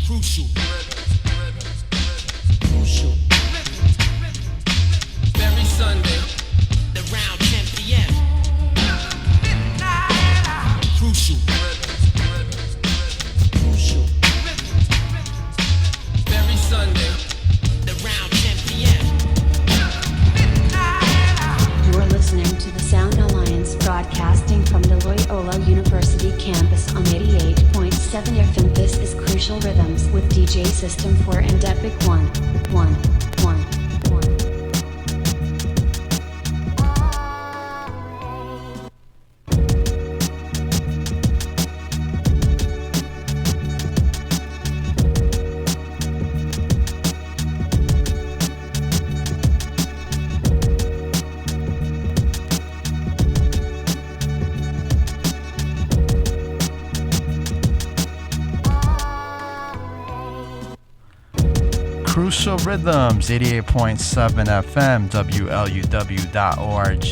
Crucial. Every Sunday, around 10 p.m. Crucial. Every Sunday, around 10 p.m. You are listening to the Sound Alliance broadcasting from the Loyola University campus on 88.7 FM. This is Crucial Rhythms with DJ System 4 and Epic One. Crucial Rhythms, 88.7 FM, WLUW.org.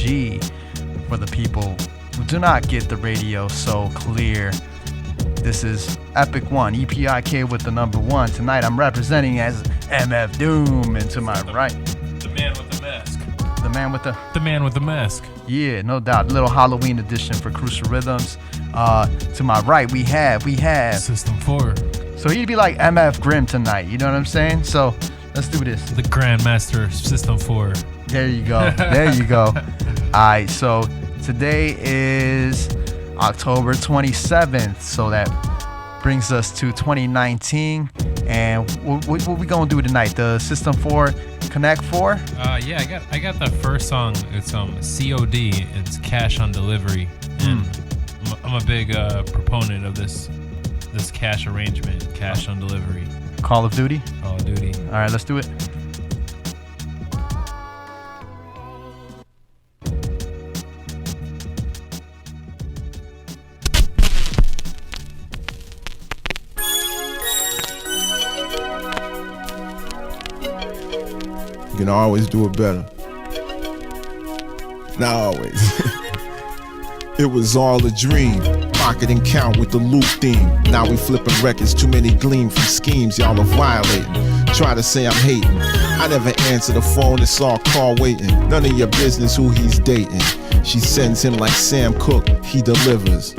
For the people who do not get the radio so clear, this is Epic One, EPIK with the number 1. Tonight I'm representing as MF Doom, and to my right, the man with the mask. The man with the mask. Yeah, no doubt. Little Halloween edition for Crucial Rhythms. To my right, we have System 4. So he'd be like MF Grimm tonight, you know what I'm saying? So let's do this. The Grandmaster System 4. There you go. Alright, so today is October 27th. So that brings us to 2019. And what we gonna do tonight? The System 4 Connect 4? Yeah, I got the first song. It's COD. It's Cash on Delivery. And I'm a big proponent of this cash arrangement, cash on delivery. Call of Duty? Call of Duty. All right, let's do it. You can always do it better. Not always. It was all a dream. Pocket and count with the loop theme. Now we flipping records, too many gleam from schemes y'all are violating. Try to say I'm hating. I never answer the phone, it's all call waiting. None of your business who he's dating. She sends him like Sam Cooke, he delivers.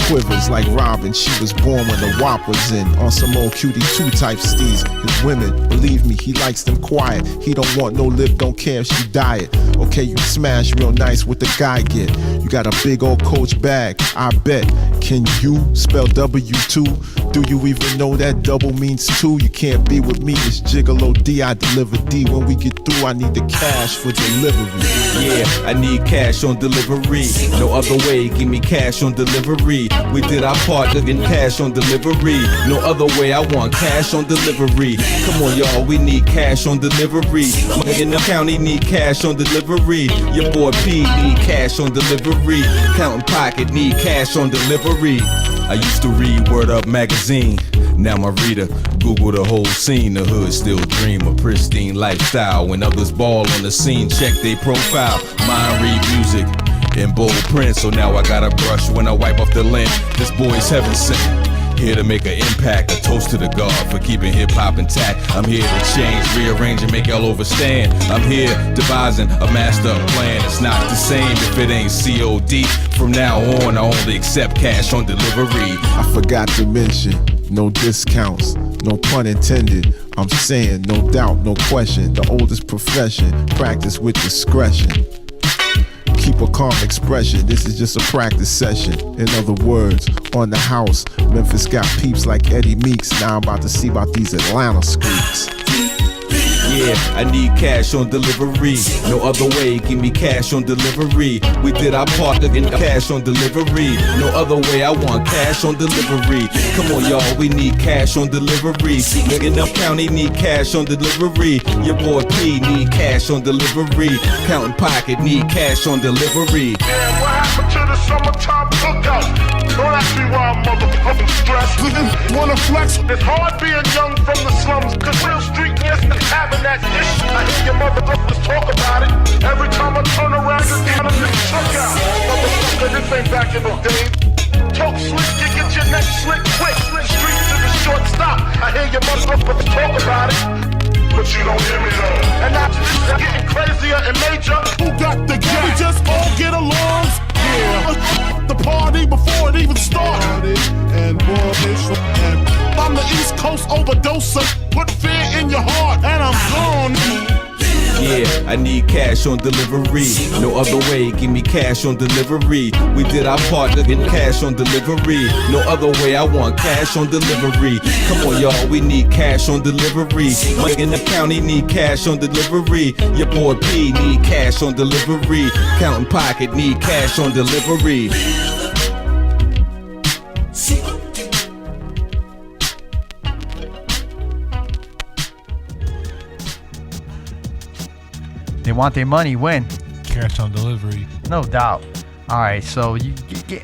Quivers like Robin, she was born when the WAP was in. On some old QD2 type steez. His women, believe me, he likes them quiet. He don't want no lip, don't care if she diet. Okay, you smash real nice with the guy get. You got a big old Coach bag, I bet. Can you spell W2? Do you even know that double means two? You can't be with me, it's Gigolo D, I deliver D. When we get through, I need the cash for delivery. Yeah, I need cash on delivery. No other way, give me cash on delivery. We did our part, getting cash on delivery. No other way, I want cash on delivery. Come on, y'all, we need cash on delivery. In the county need cash on delivery. Your boy P need cash on delivery. Counting pocket need cash on delivery. I used to read Word Up magazine. Now my reader, Google the whole scene. The hood still dream a pristine lifestyle. When others ball on the scene, check their profile. Mine read music in bold print, so now I got a brush when I wipe off the lint. This boy's heaven sent. Here to make an impact, a toast to the God for keeping hip-hop intact. I'm here to change, rearrange, and make y'all overstand. I'm here devising a master plan. It's not the same if it ain't COD. From now on, I only accept cash on delivery. I forgot to mention, no discounts, no pun intended. I'm saying, no doubt, no question. The oldest profession, practice with discretion. Keep a calm expression, this is just a practice session. In other words, on the house, Memphis got peeps like Eddie Meeks. Now I'm about to see about these Atlanta streets. Yeah, I need cash on delivery. No other way, give me cash on delivery. We did our part, getting cash on delivery. No other way, I want cash on delivery. Come on, y'all, we need cash on delivery. In the county need cash on delivery. Your boy P need cash on delivery. Counting pocket need cash on delivery. Damn, what happened to the summertime cookout? Don't ask me why I'm motherfucking stressed. Wanna flex? It's hard being young from the slums, cause real street yes, having that dish. I hear your motherfuckers talk about it. Every time I turn around, it's kind of this truck out. Motherfucker, this ain't back in the day. Talk slick, you get your neck slick quick. Street to the short stop. I hear your motherfuckers talk about it, but you don't hear me though. And now it's getting crazier and major. Who got the gas? We just all get along. Yeah, the party before it even started. And I'm the East Coast overdoser. Put fear in your heart, and I'm gone. Yeah, I need cash on delivery. No other way, give me cash on delivery. We did our part to get cash on delivery. No other way, I want cash on delivery. Come on, y'all, we need cash on delivery. Mike in the county need cash on delivery. Your boy P need cash on delivery. Counting Pocket need cash on delivery. They want their money when? Cash on delivery. No doubt. All right, so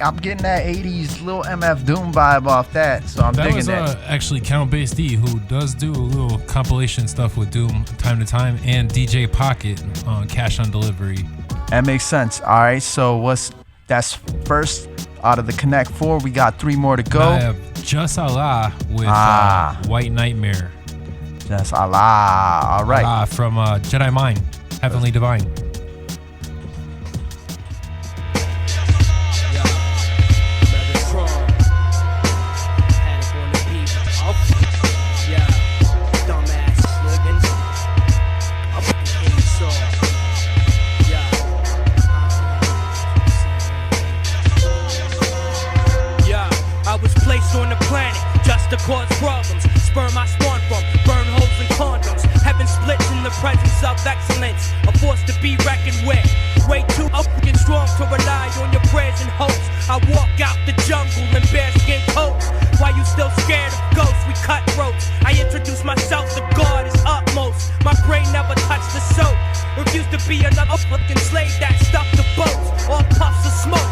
I'm getting that 80s Lil MF Doom vibe off that, so I'm That digging was that. actually Count Bass D, who does do a little compilation stuff with Doom time to time, and DJ Pocket on Cash on Delivery. That makes sense. All right, so that's first out of the Connect 4. We got 3 more to go. I have Just Allah with White Nightmare. Just Allah. All right. From Jedi Mind, Heavenly Divine. On the planet, just to cause problems. Sperm I spawn from, burn holes in condoms. Heaven splits in the presence of excellence. A force to be reckoned with. Way too fucking strong to rely on your prayers and hopes. I walk out the jungle in bearskin coats. Why you still scared of ghosts? We cut throats. I introduce myself to God as utmost. My brain never touched the soap. Refused to be another fucking slave that stuffed the boats. All puffs of smoke.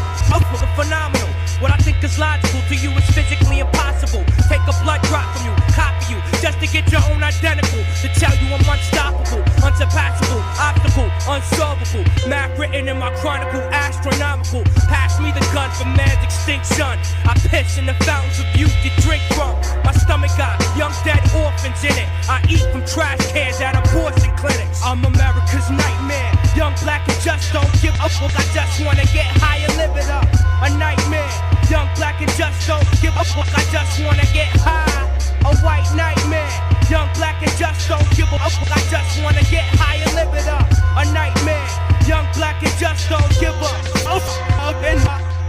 Phenomenal. What I think is logical to you is physically impossible. Take a blood drop from you, copy you, just to get your own identical. To tell you I'm unstoppable, unsurpassable, obstacle, unsolvable. Math written in my chronicle, astronomical. Pass me the gun for man's extinction. I piss in the fountains of youth you drink from. My stomach got young dead orphans in it. I eat from trash cans at abortion clinics. I'm America's nightmare. Young, black, and just don't give a fuck. I just wanna get high and live it up. A nightmare. Young, black, and just don't give a fuck. I just wanna get high. A white nightmare. Young, black, and just don't give a fuck. I just wanna get high and live it up. A nightmare. Young, black, and just don't give a fuck.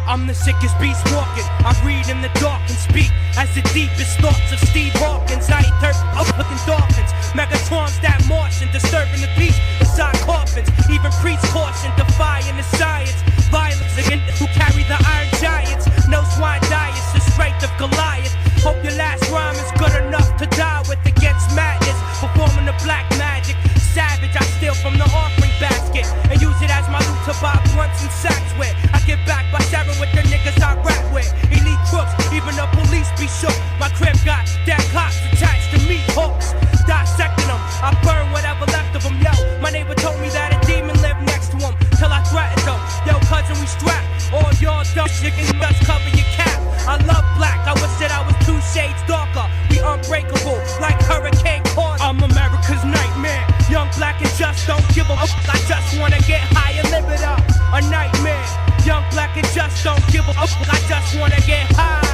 I'm the sickest beast walking. I read in the dark and speak as the deepest thoughts of Steve Hawkins. I eat turf, looking dolphins. Megatrons that Martian, disturbing the peace inside coffins. Even priests caution, defying the science. Violence against who carry the iron giants. No swine diets, the strength of Goliath. Hope your last rhyme is good enough to die with against madness. Performing the black magic. Savage, I steal from the offering basket and use it as my loot to buy blunts and sacks with. I get back by sharing with the niggas I rap with. Elite crooks, even the police be shook. My crib got dead cops attached to meat hooks. Dissecting them, I burn whatever left of them. Yo, my neighbor told me that a demon lived next to him till I threatened them. Yo, cousin, we strapped. All y'all dumb chickens must cover your cap. I love black, I wish that I was 2 shades darker. We unbreakable, like Hurricane Carter. I'm America's nightmare. Young, black, and just don't give a fuck. I just wanna get high and live it up. A nightmare. Young, black, and just don't give a fuck. I just wanna get high.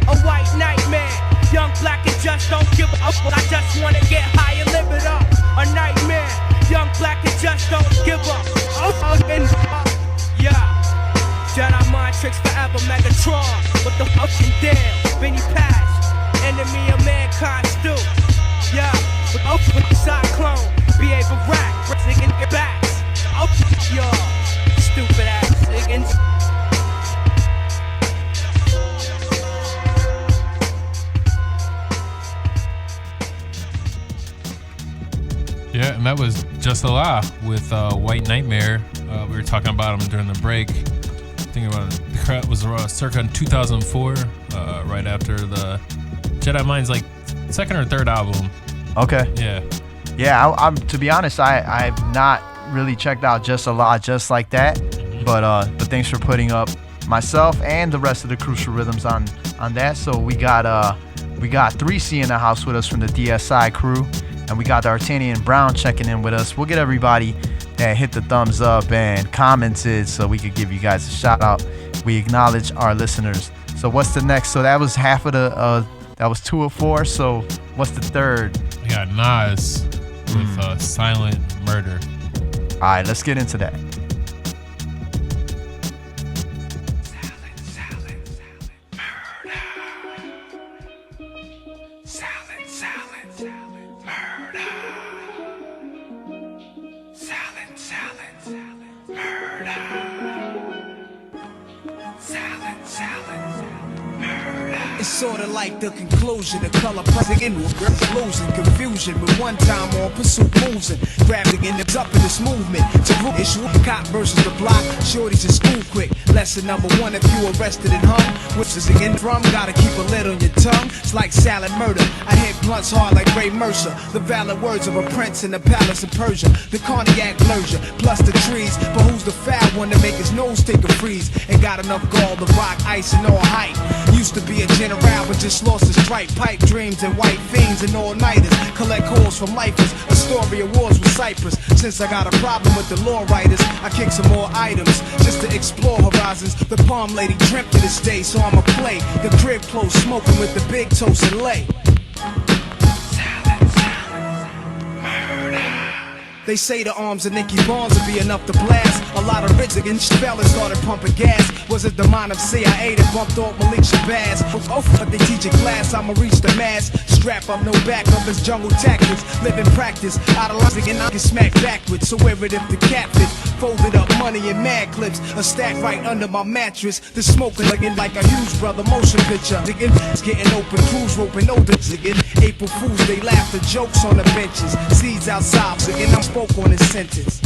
A white nightmare. Young, black, and just don't give a fuck. I just wanna get high and live it up. A nightmare. Young, black, and just don't give a fuck. Yeah. Jedi mind tricks forever, Megatron. What the fucking deal? Benny Pass. Enemy of mankind still. Yeah. With the cyclone. Be able to rack. Niggas get back. Y'all. Stupid ass niggas. Yeah, and that was Just Allah with White Nightmare. We were talking about him during the break. Thinking about it, it was circa 2004, right after the Jedi Mind's like second or third album. Okay. Yeah. Yeah, I'm to be honest, I've not really checked out Just Allah just like that. But thanks for putting up myself and the rest of the Crucial Rhythms on that. So we got We got 3C in the house with us from the DSI crew. And we got the Artanian Brown checking in with us. We'll get everybody that hit the thumbs up and commented so we could give you guys a shout out. We acknowledge our listeners. So what's the next? So that was half of the, that was 2 of 4. So what's the third? We got Nas with Silent Murder. All right, let's get into that. It's sorta like the conclusion, the color pressing into a losing confusion. But one time on pursuit moves and grabbing in the up in this movement. To root issue, cop versus the block. Shorties in school quick. Lesson number 1, if you arrested and hung, which is again from, gotta keep a lid on your tongue. It's like salad murder. I hit blunts hard like Ray Mercer. The valid words of a prince in the palace of Persia. The cognac blursia, plus the trees. But who's the foul one to make his nose take a freeze? And got enough gall to rock ice and all height. Used to be a general, but just lost his stripe. Pipe dreams and white fiends and all-nighters. Collect calls from lifers. Astoria wars with Cyprus. Since I got a problem with the law writers, I kick some more items just to explore horizons. The palm lady dreamt of this day, so I'ma play the crib close, smoking with the big toast and lay. They say the arms of Nicky Barnes would be enough to blast. A lot of rich against fellas started pumping gas. Was it the mind of CIA that bumped off Malik Shabazz? Oh, but they teach a class, I'ma reach the mass. Strap up, no backup, it's jungle tactics. Live in practice, idolizing and I get smacked backwards. So wear it if the cat fits. Folded up money in mad clips. A stack right under my mattress. The smoking looking like a huge brother motion picture. It's getting open, crews roping odors again. April Fools, they laugh the jokes on the benches. Seeds outside, again, I'm spoke on his sentence.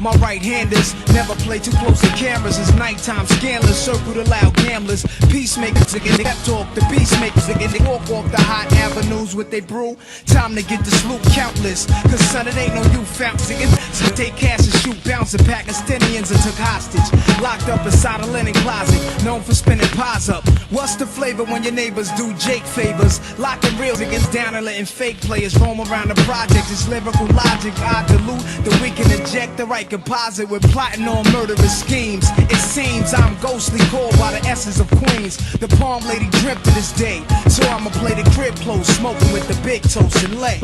My right-handers never play too close to cameras. It's nighttime scandalous, circle the loud gamblers. Peacemakers again, they talk the peacemakers again. They walk off the hot avenues with they brew. Time to get the sloop countless. Cause son, it ain't no you fountains again. So take cash and shoot bouncing Pakistanians and took hostage. Locked up inside a linen closet, known for spinning pies up. What's the flavor when your neighbors do Jake favors? Locking reels against down and letting fake players roam around the project. It's lyrical logic, I dilute the we can inject the right composite with plotting on murderous schemes. It seems I'm ghostly called by the essence of Queens. The palm lady dreamt to this day, so I'ma play the crib close, smoking with the big toast and lay.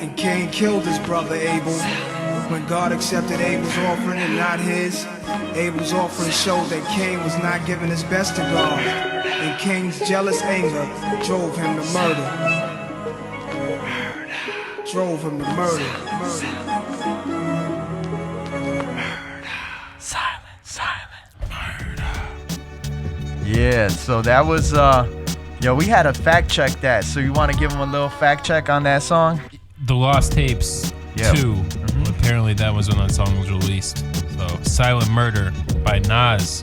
And Cain killed his brother Abel. When God accepted Abel's offering and not his, Abel's offering showed that Cain was not giving his best to God. And Cain's jealous anger drove him to murder. Drove him to murder. Yeah, so that was, yo, we had to fact check that. So you want to give them a little fact check on that song? The Lost Tapes 2. Apparently that was when that song was released. So Silent Murder by Nas.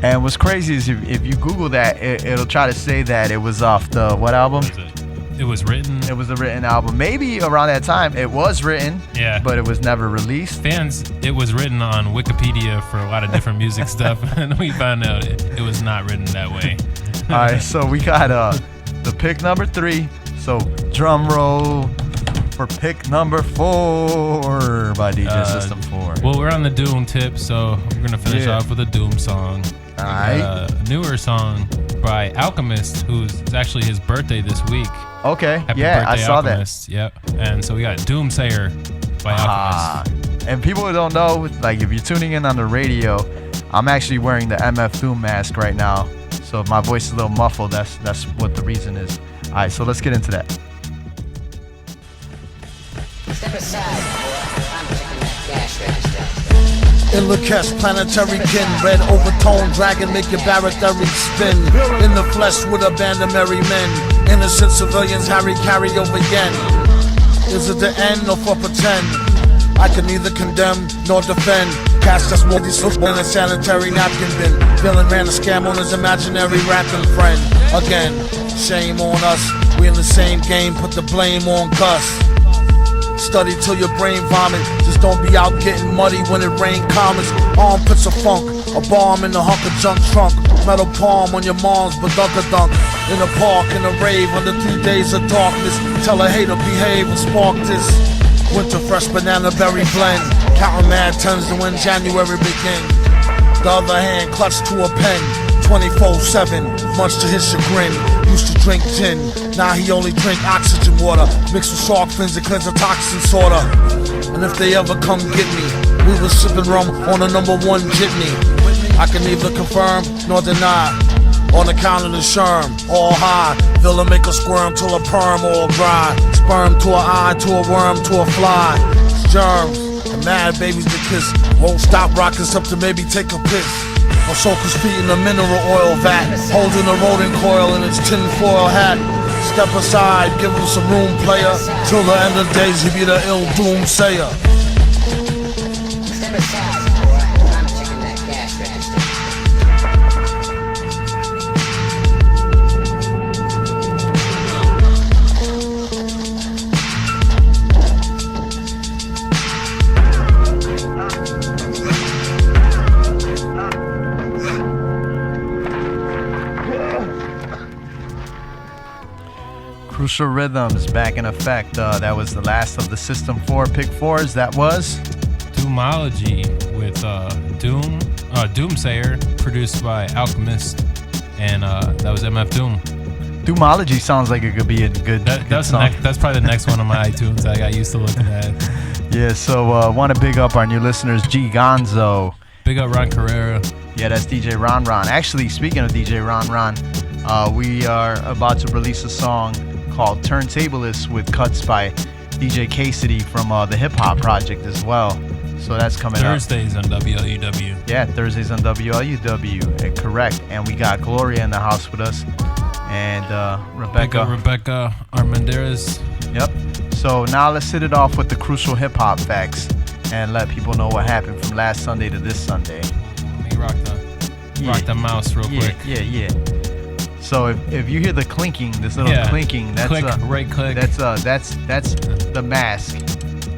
And what's crazy is if you Google that, it'll try to say that it was off the, what album? It was written. It was a written album. Maybe around that time it was written, yeah, but it was never released. It was written on Wikipedia for a lot of different music stuff, and we found out it was not written that way. All right, so we got the pick number 3. So drum roll for pick number 4 by DJ System 4. Well, we're on the Doom tip, so we're gonna finish off with a Doom song. All right, a newer song by Alchemist, who's actually his birthday this week. Okay, Happy yeah, birthday, I saw Alchemist. Yep. And so we got Doomsayer by Alchemist. And people who don't know, like if you're tuning in on the radio, I'm actually wearing the MF Doom mask right now. So if my voice is a little muffled, that's what the reason is. All right, so let's get into that. Step aside, boy. I'm In Lakesh, planetary kin, red overtone dragon make your baratary spin. In the flesh with a band of merry men, innocent civilians Harry carry over yen. Is it the end or for pretend? I can neither condemn nor defend. Cast us more in a sanitary napkin bin. Villain ran a scam on his imaginary rapping friend. Again, shame on us. We in the same game, put the blame on Gus. Study till your brain vomit. Just don't be out getting muddy when it rain comets. Armpits of funk, a bomb in the hunk of junk trunk. Metal palm on your mom's badunka-dunk. In a park, in a rave, under 3 days of darkness. Tell a hater behave and spark this. Winter fresh banana berry blend. Counting mad tons to when January begin. The other hand clutched to a pen. 24/7, much to his chagrin. Used to drink gin, now he only drink oxygen water. Mixed with shark fins to cleanse the toxin sorta. And if they ever come get me, we was sipping rum on a #1 jitney. I can neither confirm nor deny. On account of the sherm, all high. Villain make a squirm till a perm all dry. Sperm to an eye, to a worm, to a fly. It's germs, and mad babies to kiss. Won't stop rocking up to maybe take a piss. Or soak his feet in a mineral oil vat. Holding a rodent coil in its tinfoil hat. Step aside, give him some room, player. Till the end of days, he be the ill doomsayer. Crucial Rhythms back in effect. That was the last of the System 4 pick 4s. That was Doomology with Doomsayer, produced by Alchemist, and that was MF Doom. Doomology sounds like it could be a good song. That's probably the next one on my iTunes I got used to looking at. Yeah, so want to big up our new listeners, G Gonzo. Big up Ron Carrera. Yeah, that's DJ Ron. Actually, speaking of DJ Ron, we are about to release a song called Turntablists with cuts by DJ K-City from the Hip Hop Project as well. So that's coming Thursdays on WLUW. Yeah, Thursdays on WLUW. Correct. And we got Gloria in the house with us. And Rebecca. Rebecca Armendariz. Yep. So now let's hit it off with the crucial hip hop facts and let people know what happened from last Sunday to this Sunday. Let me rock the mouse real quick. Yeah. So if you hear the clinking, this little clinking, that's click, right click. That's the mask.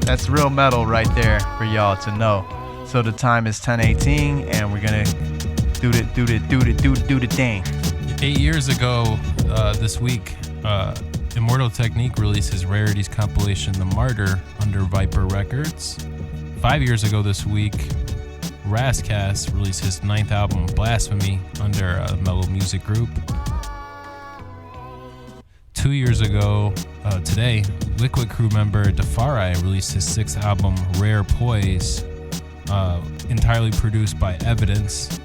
That's real metal right there for y'all to know. So the time is 10:18, and we're gonna do the thing. 8 years ago, this week, Immortal Technique released his rarities compilation, The Martyr, under Viper Records. 5 years ago this week, Rascast released his 9th album, Blasphemy, under Mellow Music Group. 2 years ago, today, Liquid Crew member Defari released his 6th album, Rare Poise, entirely produced by Evidence.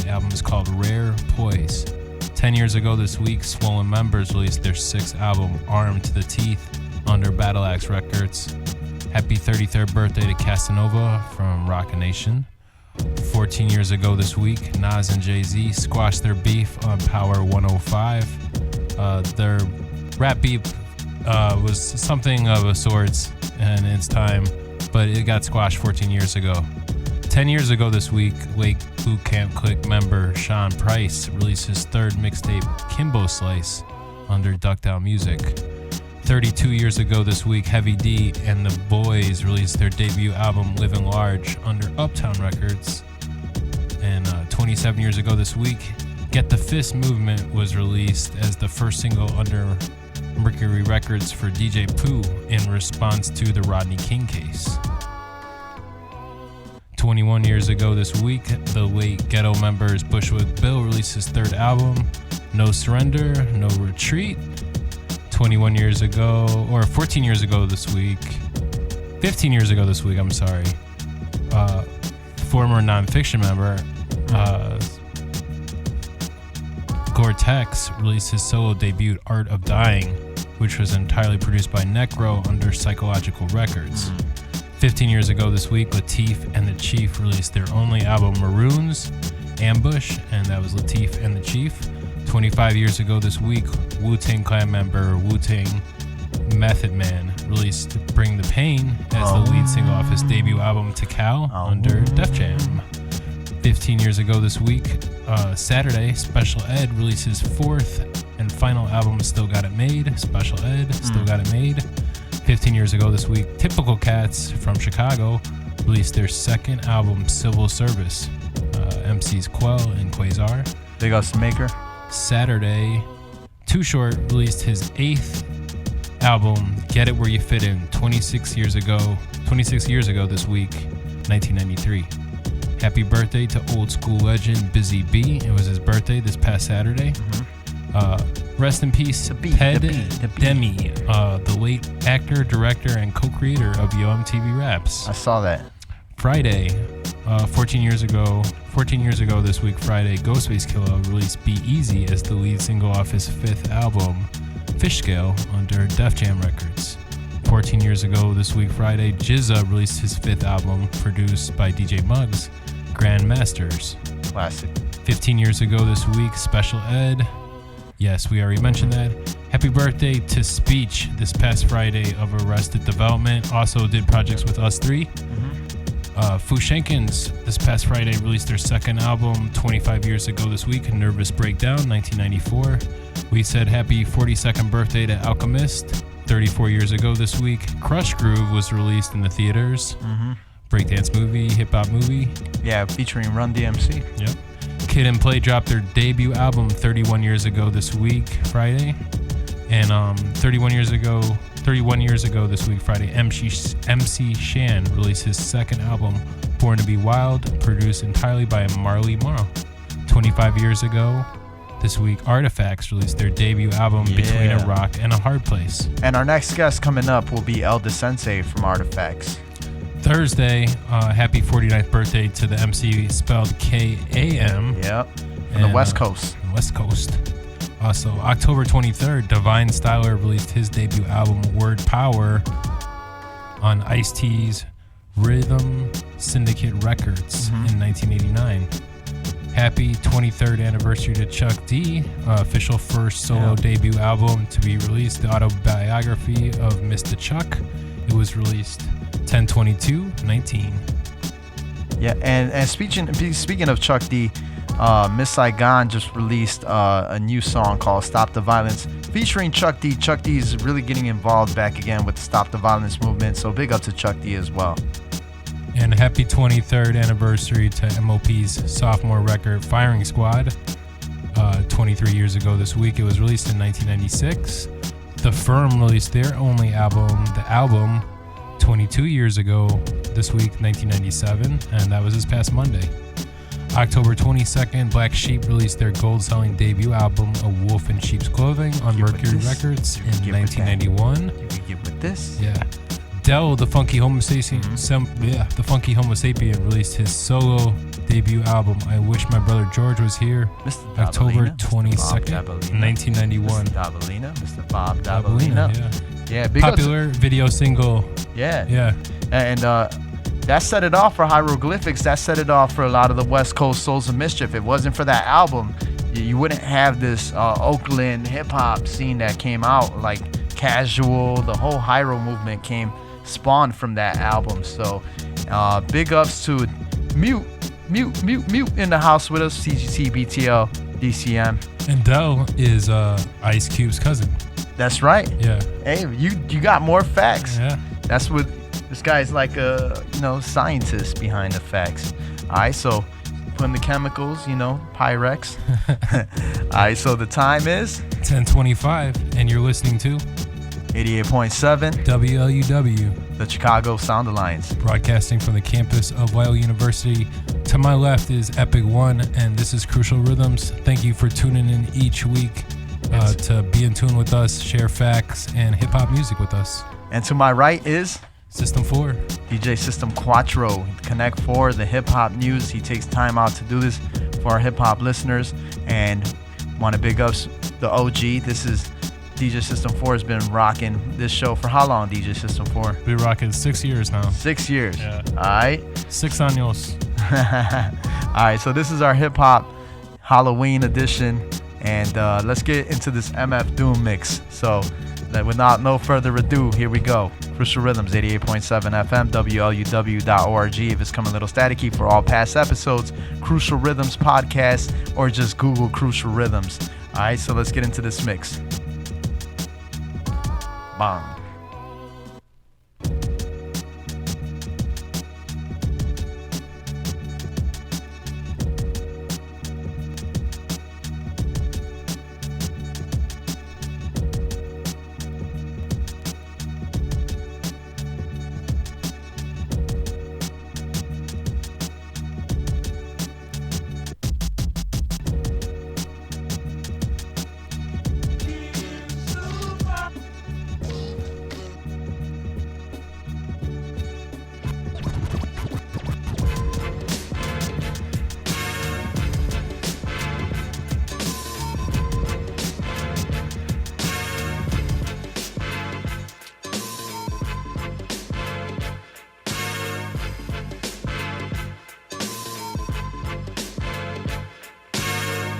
The album is called Rare Poise. 10 years ago this week, Swollen members released their 6th album, Armed to the Teeth, under Battle Axe Records. Happy 33rd birthday to Casanova from Rock Nation. 14 years ago this week, Nas and Jay-Z squashed their beef on Power 105. Their rap beef was something of a sorts in its time, but it got squashed 14 years ago. 10 years ago this week, Wake Boot Camp Click member Sean Price released his 3rd mixtape, Kimbo Slice, under Duck Down Music. 32 years ago this week, Heavy D and the Boys released their debut album, Living Large, under Uptown Records. And 27 years ago this week, Get the Fist Movement was released as the first single under Mercury Records for DJ Pooh in response to the Rodney King case. 21 years ago this week, the late Ghetto members Bushwick Bill released his 3rd album, No Surrender, No Retreat. 21 years ago, or 14 years ago this week, 15 years ago this week, I'm sorry, former Nonfiction member Gore-Tex released his solo debut, Art of Dying, which was entirely produced by Necro under Psychological Records. 15 years ago this week, Latif and the Chief released their only album, Maroons, Ambush, and that was Latif and the Chief. 25 years ago this week, Wu-Tang Clan member Wu-Tang Method Man released Bring the Pain as the lead single off his debut album, Tikal, under Def Jam. 15 years ago this week, Saturday, Special Ed released his fourth and final album, Still Got It Made. Special Ed, Still Got It Made. 15 years ago this week, Typical Cats from Chicago released their second album, Civil Service. MCs Quell and Quasar. Big ups to Maker. Saturday, Too Short released his eighth album, Get It Where You Fit In, 26 years ago this week, 1993. Happy birthday to old school legend Busy B. It was his birthday this past Saturday. Rest in peace, Ted Demi, the late actor, director, and co-creator of Yo MTV Raps. I saw that. Friday, 14 years ago this week, Friday, Ghostface Killah released Be Easy as the lead single off his fifth album, Fish Scale, under Def Jam Records. 14 years ago this week, Friday, GZA released his fifth album, produced by DJ Muggs, Grand Masters. Classic. 15 years ago this week, Special Ed. Yes, we already mentioned that. Happy birthday to Speech this past Friday of Arrested Development. Also did projects with Us 3. Fu Shankins this past Friday released their second album 25 years ago this week, Nervous Breakdown, 1994. We said happy 42nd birthday to Alchemist 34 years ago this week. Crush Groove was released in the theaters. Breakdance movie, hip hop movie. Yeah, featuring Run DMC. Yep. Kid and Play dropped their debut album 31 years ago this week, Friday. And 31 years ago this week, Friday, MC Shan released his second album, Born to Be Wild, produced entirely by Marley Marl. 25 years ago this week, Artifacts released their debut album, Between a Rock and a Hard Place. And our next guest coming up will be El Sensei from Artifacts. Thursday, happy 49th birthday to the MC, spelled K-A-M. Yep, from the West Coast. West Coast. Also, October 23rd, Divine Styler released his debut album, Word Power, on Ice-T's Rhythm Syndicate Records in 1989. Happy 23rd anniversary to Chuck D, official first solo debut album to be released, the autobiography of Mr. Chuck. It was released 10/22/19. Yeah, and speaking of Chuck D, Miss Saigon just released a new song called Stop the Violence featuring Chuck D. Chuck D is really getting involved back again with the Stop the Violence movement, so big up to Chuck D as well. And happy 23rd anniversary to MOP's sophomore record, Firing Squad. 23 years ago this week, it was released in 1996. The Firm released their only album, The Album, 22 years ago this week, 1997, and that was this past Monday. October 22nd, Black Sheep released their gold-selling debut album, A Wolf in Sheep's Clothing, on Mercury Records in 1991. You can get with this. Yeah. Del, the Funky Homo Sapien, released his solo debut album, I Wish My Brother George Was Here, October 22nd, 1991. Mr. Bob Dabalina. Yeah, big popular video single. Yeah. And that set it off for Hieroglyphics. That set it off for a lot of the West Coast Souls of Mischief. If it wasn't for that album, you wouldn't have this Oakland hip-hop scene that came out, like Casual. The whole Hyro movement spawned from that album. So big ups to Mute in the house with us, CGT, BTL, DCM. And Del is Ice Cube's cousin. That's right. Yeah. Hey, you got more facts. Yeah. That's what this guy's like a scientist behind the facts. All right, so putting the chemicals, Pyrex. All right, so the time is 10:25, and you're listening to 88.7 WLUW, the Chicago Sound Alliance, broadcasting from the campus of Loyola University. To my left is Epic One, and this is Crucial Rhythms. Thank you for tuning in each week to be in tune with us, share facts and hip-hop music with us. And to my right is System 4. DJ System Quattro, Connect 4, the hip-hop news. He takes time out to do this for our hip-hop listeners. And want to big up the OG. This is DJ System 4 has been rocking this show for how long, DJ System 4? Been rocking 6 years now. 6 years. Yeah. All right. 6 años. All right, so this is our hip hop Halloween edition, and let's get into this MF Doom mix. So, without no further ado, here we go. Crucial Rhythms, 88.7 FM, WLUW.org. If it's coming a little staticky, for all past episodes, Crucial Rhythms Podcast, or just Google Crucial Rhythms. All right, so let's get into this mix. Bang.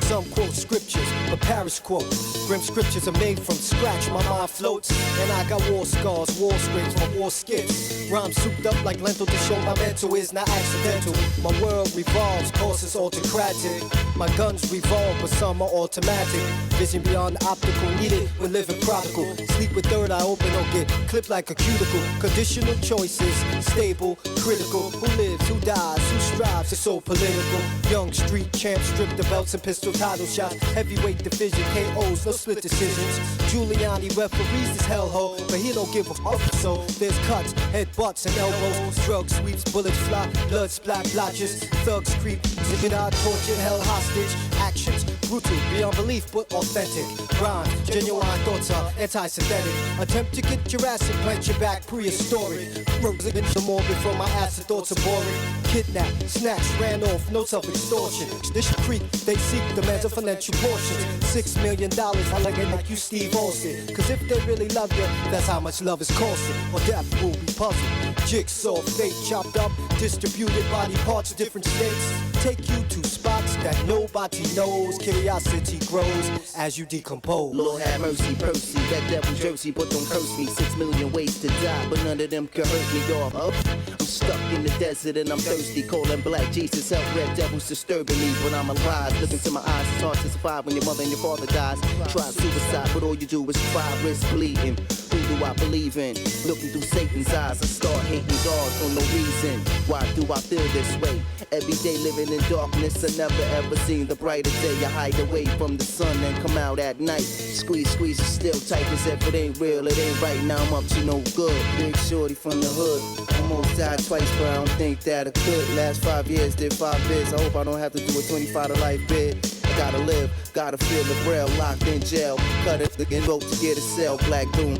Some quote scriptures, but Paris quote. Grim scriptures are made from scratch, my mind floats. And I got war scars, war scrapes from war skits. Rhymes souped up like lentil to show my mental is not accidental. My world revolves, courses autocratic. My guns revolve, but some are automatic. Vision beyond the optical, needed when living prodigal. Sleep with third eye open or get clipped like a cuticle. Conditional choices, stable, critical. Who lives, who dies, who strives, it's so political. Young street champ, strip the belts and pistol title shots. Heavyweight division, KOs, no split decisions. Giuliani referees this hellhole, but he don't give a fuck. So there's cuts, headbutts and elbows. Drug sweeps, bullets fly, blood splat blotches. Thugs creep, zipping out, tortured, held hostage. Actions, brutal, beyond belief, but authentic. Rhymes, genuine thoughts are anti-synthetic. Attempt to get your ass and plant your back, prehistoric. Rosing the more before my acid thoughts are boring. Kidnap, snatch, ran off, no self-extortion. This creek, they seek demands of financial portions. $6 million, I like it like you Steve Austin. Cause if they really love you, that's how much love is costing. Or death will be puzzled. Jigsaw, fate chopped up, distributed body parts, different states. Take you to spots that nobody knows. Curiosity grows as you decompose. Lord have mercy, Percy, that devil jersey, but don't curse me. 6 million ways to die, but none of them can hurt me off. I'm stuck in the desert and I'm thirsty, calling black Jesus. Help red devils disturbing me, but I'm alive. Look into my eyes, it's hard to survive when your mother and your father dies. Try suicide, but all you do is cry, risk bleeding. Who do I believe in? Looking through Satan's eyes, I start hating God for no reason. Why do I feel this way? Every day living in darkness, I never ever seen the brighter day. I hide away from the sun and come out at night. Squeeze, it's still tight, cause if it ain't real, it ain't right. Now I'm up to no good. Big shorty from the hood. Almost died twice, but I don't think that I could. Last 5 years, did 5 bids. I hope I don't have to do a 25 to life bid. I gotta live, gotta feel the braille, locked in jail. Cut it, and vote to get a cell. Black doom,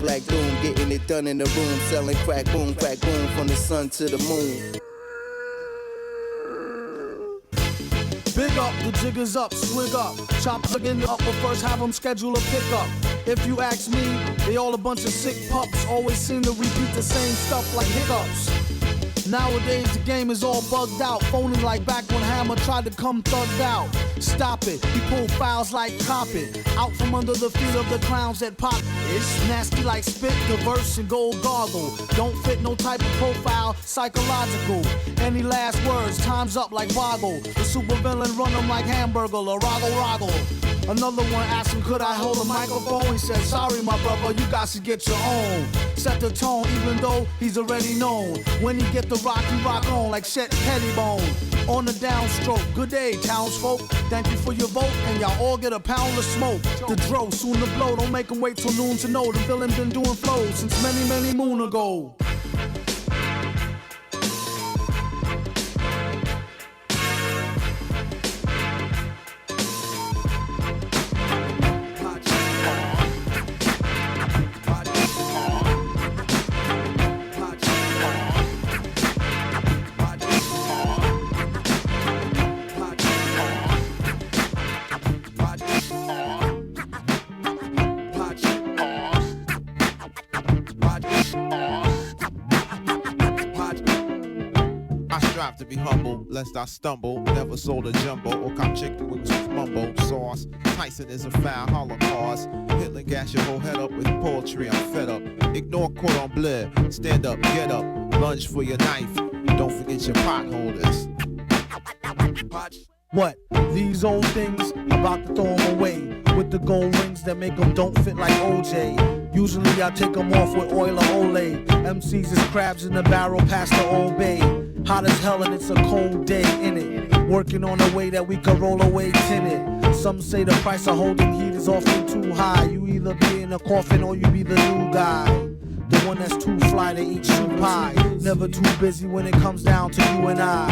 getting it done in the room. Selling crack boom, from the sun to the moon. Big up, the jiggers up, swig up. Chop again up, but first have them schedule a pickup. If you ask me, they all a bunch of sick pups. Always seem to repeat the same stuff like hiccups. Nowadays the game is all bugged out. Phoning like back when Hammer tried to come thugged out. Stop it, he pulled fouls like cop it. Out from under the feet of the clowns that pop. It's nasty like spit, diverse and gold gargle. Don't fit no type of profile, psychological. Any last words, time's up like Boggle. The supervillain run him like Hamburger or Roggle. Another one asked him, could I hold a microphone? He said, sorry my brother, you got to get your own. Set the tone even though he's already known. When he get the rock, he rock on like Chet Pettibone. On the downstroke, good day townsfolk. Thank you for your vote and y'all all get a pound of smoke. The dro soon to blow, don't make him wait till noon to know. The villain been doing flows since many moon ago. strive to be humble, lest I stumble. Never sold a jumbo or cop chicken wings with mumbo sauce. Tyson is a foul holocaust. Hitler gas your whole head up with poetry, I'm fed up. Ignore cordon bleu, stand up, get up. Lunge for your knife, don't forget your potholders. What? These old things, about to throw them away. With the gold rings that make them don't fit like OJ. Usually I take them off with oil or Olay. MCs is crabs in the barrel past the Old Bay. Hot as hell and it's a cold day in it. Working on a way that we can roll away tinted. Some say the price of holding heat is often too high. You either be in a coffin or you be the new guy. The one that's too fly to eat shoe pie. Never too busy when it comes down to you and I.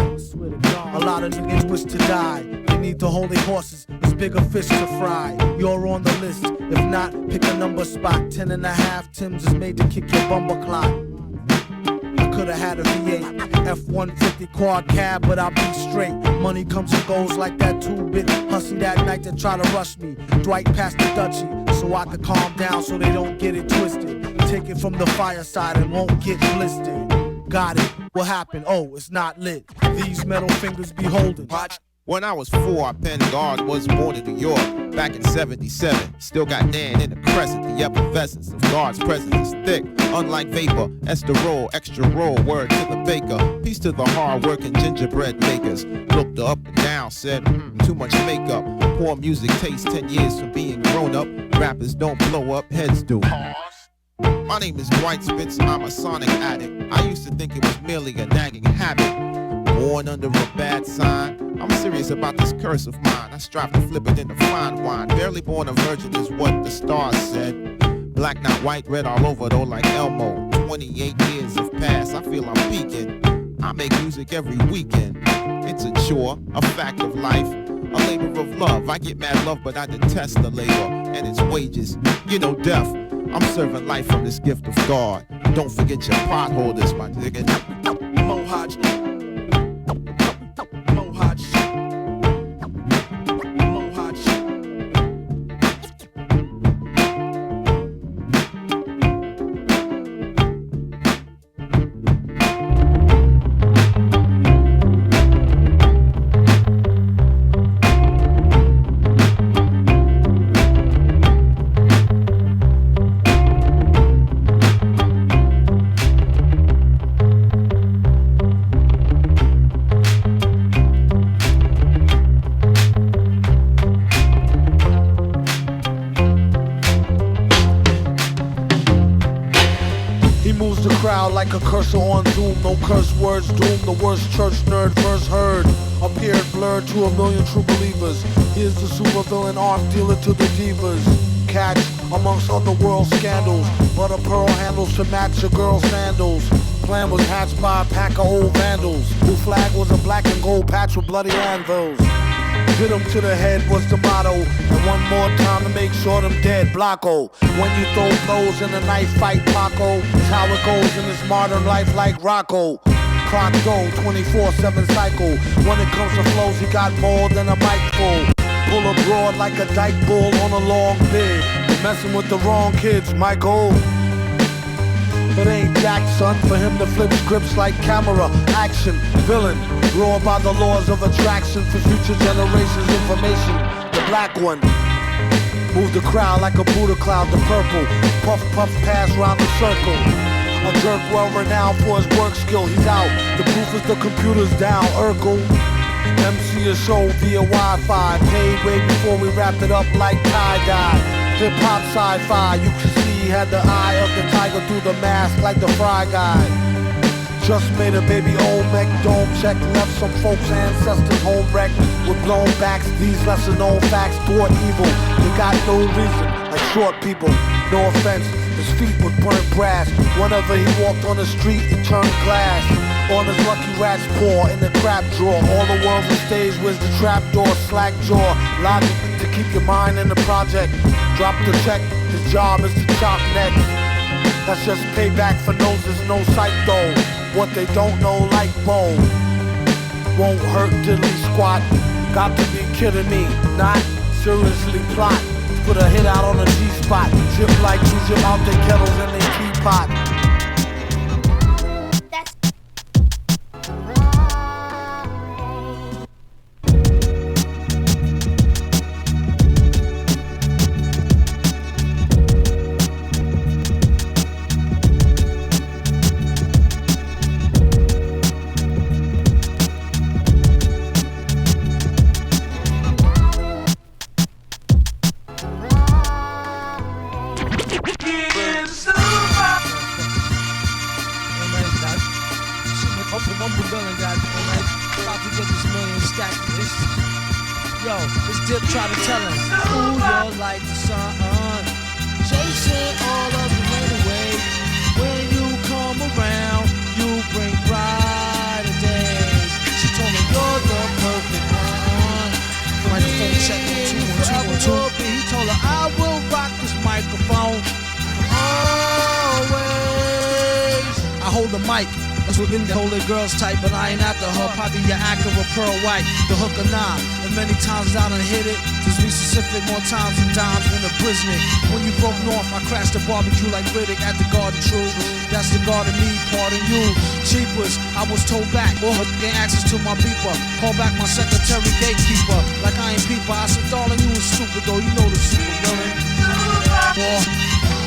A lot of niggas wish to die. They need to hold their horses. It's bigger fish to fry. You're on the list. If not, pick a number spot. 10 and a half Tims is made to kick your bumper clock. I could've had a V8, F-150 quad cab, but I'll be straight. Money comes and goes like that 2-bit hussy that night that try to rush me. Dwight passed the Dutchie, so I could calm down so they don't get it twisted. Take it from the fireside and won't get blistered. Got it, what happened? Oh, it's not lit. These metal fingers be holding. When I was 4, I penned God was born in New York back in 77. Still got Dan in the crescent. The effervescence of God's presence is thick. Unlike vapor, esterol, extra roll, word to the baker. Peace to the hard-working gingerbread makers. Looked up and down, said, too much makeup. Poor music taste, 10 years from being grown up. Rappers don't blow up, heads do. My name is Dwight Spitz, I'm a sonic addict. I used to think it was merely a nagging habit. Born under a bad sign, I'm serious about this curse of mine. I strive to flip it into fine wine. Barely born a virgin is what the stars said. Black, not white, red all over though like Elmo. 28 years have passed, I feel I'm peaking. I make music every weekend. It's a chore, a fact of life, a labor of love. I get mad love, but I detest the labor and its wages. You know, death. I'm serving life from this gift of God. Don't forget your potholders, my nigga. Mohawk. Like a cursor on Zoom, no curse words doom. The worst church nerd first heard appeared blurred to a million true believers. Here's the supervillain arms dealer to the divas. Catch amongst underworld scandals, butter pearl handles to match your girl's sandals. Plan was hatched by a pack of old vandals. Who flag was a black and gold patch with bloody anvils. Hit 'em to the head was the motto. And one more time to make sure them dead. Blocko. When you throw blows in a knife fight, Paco. It's how it goes in this modern life like Rocco. Clock go, 24/7 cycle. When it comes to flows, he got more than a mic full. Pull abroad like a dyke bull on a long bid. You're messing with the wrong kids, Michael. It ain't Jack, son, for him to flip scripts like camera, action, villain. Raw by the laws of attraction for future generations' information. The black one. Move the crowd like a Buddha cloud, the purple. Puff, puff, pass round the circle. A jerk well renowned for his work skill, he's out. The proof is the computer's down, Urkel. MC a show via Wi-Fi. Paid way before we wrapped it up like tie-dye. Hip-hop sci-fi, you can see he had the eye of the tiger through the mask like the Fry Guy. Just made a baby Olmec dome check. Left some folks' ancestors home wrecked with blown backs. These lesser known facts thwart evil. They got no reason, like short people. No offense, his feet would burn brass. Whenever he walked on the street, he turned glass. On his lucky rat's paw in the crap drawer. All the world on stage was the trap door, slack jaw. Logic to keep your mind in the project. Drop the check, his job is to chop necks. That's just payback for noses, no sight though. What they don't know like Bo won't hurt diddly squat. Got to be kidding me, not seriously plot. Put a hit out on a G-spot. Chip like two chip out their kettles and their teapot. villain, goddamn. About to get this million stacked of this. Yo, this dip try to tell us, ooh, you're like the sun, chasing all of the rain away. When you come around, you bring brighter days. She told me you're the perfect one. Microphone check 1 2 1 2 1 2. He told her I will rock this microphone always. I hold the mic. Within the holy girls type, but I ain't after her. Probably your Acura Pearl White, the hook or nah. And many times I done hit it. Just be specific, more times than dimes in a prison. When you broke north, I crashed the barbecue like Riddick at the Garden True. That's the garden me, pardon you. Cheapers, I was told back. Or gain access to my beeper. Call back my secretary gatekeeper. Like I ain't peeper. I said, darling, you was stupid though. You know the super villain.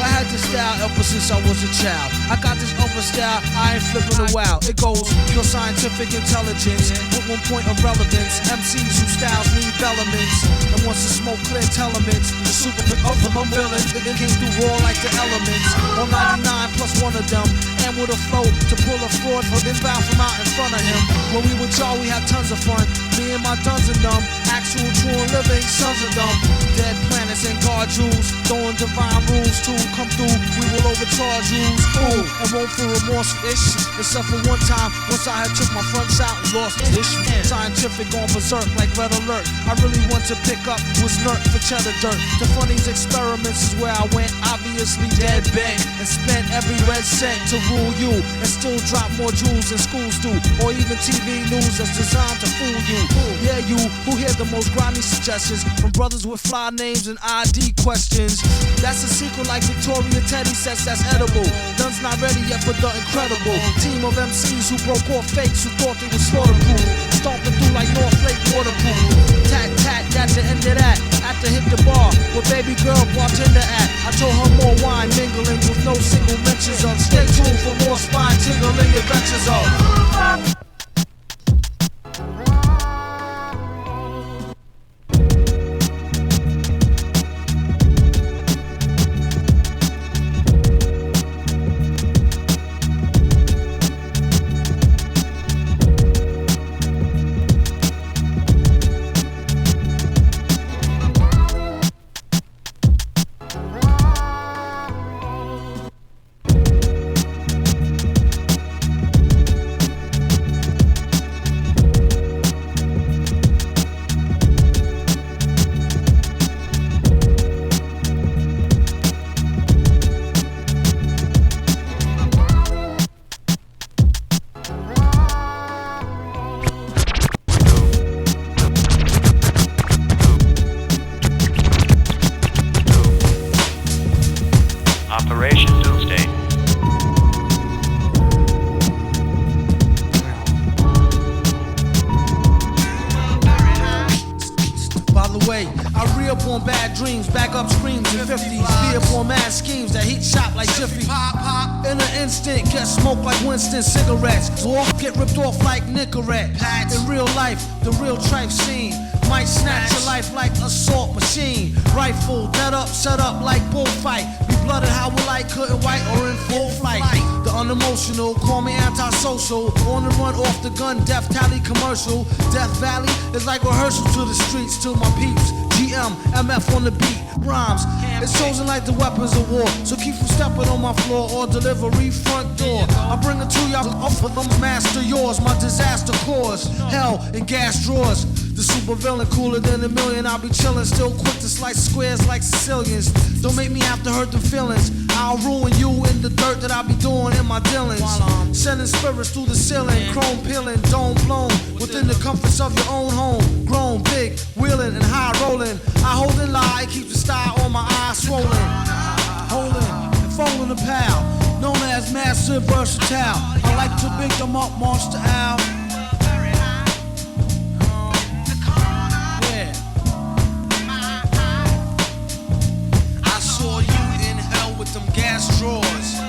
I had this style ever since I was a child. I got this other style, I ain't flipping a wow. It goes pure scientific intelligence with 1 point of relevance. MCs whose styles need elements. And once the smoke clear elements, the super pick up from a villain. It came through raw like the elements. On 99 plus one of them. And with a flow to pull a fraud for then bound from out in front of him. When we with y'all, we had tons of fun. Me and my duns and them. Actual true and living sons of them. Dead planets and guard jewels. Throwing divine rules to come through, we will overcharge you. Ooh, and won't feel remorse-ish. Except for one time, once I had took my fronts out and lost this. Scientific gone berserk like red alert. I really want to pick up was nerd for cheddar dirt. The funniest experiments is where I went, obviously dead bent. And spent every red cent to rule you. And still drop more jewels than schools do. Or even TV news that's designed to fool you. Yeah, you who hear the most grimy suggestions from brothers with fly names and ID questions. That's a sequel like Victoria Teddy says that's edible. Duns not ready yet for the incredible team of MCs who broke off fakes who thought they were slaughterproof. Stomping through like North Lake waterproof. Tat tat, that's the end of that. After hit the bar, where baby girl bartender at. I told her more wine mingling with no single mentions of. Stay tuned for more spine tingling adventures of. Cigarettes, or get ripped off like Nicorette. In real life, the real tripe scene might snatch your life like assault machine. Rifle, net up, set up like bullfight. Be blooded how will I couldn't white or in full flight. The unemotional, call me antisocial. On the run off the gun, death tally commercial. Death Valley is like rehearsal to the streets till my peeps. GM, MF on the beat, rhymes. It's chosen like the weapons of war. So keep from stepping on my floor or delivery front door. I bring it to y'all off of them, master yours. My disaster cause hell in gas drawers. The super villain cooler than a million. I'll be chillin', still quick to slice squares like Sicilians. Don't make me have to hurt the feelings. I'll ruin you in the dirt that I be doing in my dealings. Sending spirits through the ceiling, chrome peeling, dome blown within the comforts of your own home. Grown, big, wheeling and high rolling. I hold and lie, keep the style on my eyes swollen. Holding and folding the pal, known as massive versatile. I like to big them up, Monster Al. Them gas drawers.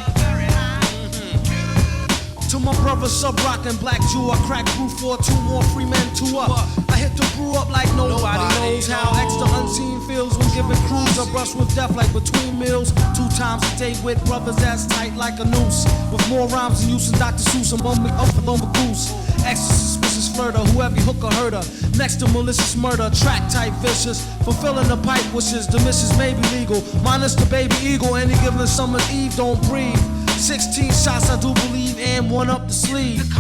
to my brother Sub Rock and Black Jew. I crack brew for 2 more free men, 2 up. I hit the brew up like nobody knows how extra unseen feels when giving crews a brush with death like between meals. 2 times a day with brothers that's tight like a noose. With more rhymes than use than Dr. Seuss. I'm on me up with a goose. Extra suspicious flirter, whoever you hook or herder. Next to malicious murder, track type vicious. Fulfilling the pipe wishes, the missions may be legal. Minus the baby eagle, any given summer's eve, don't breathe. 16 shots I do believe and 1 up the sleeve.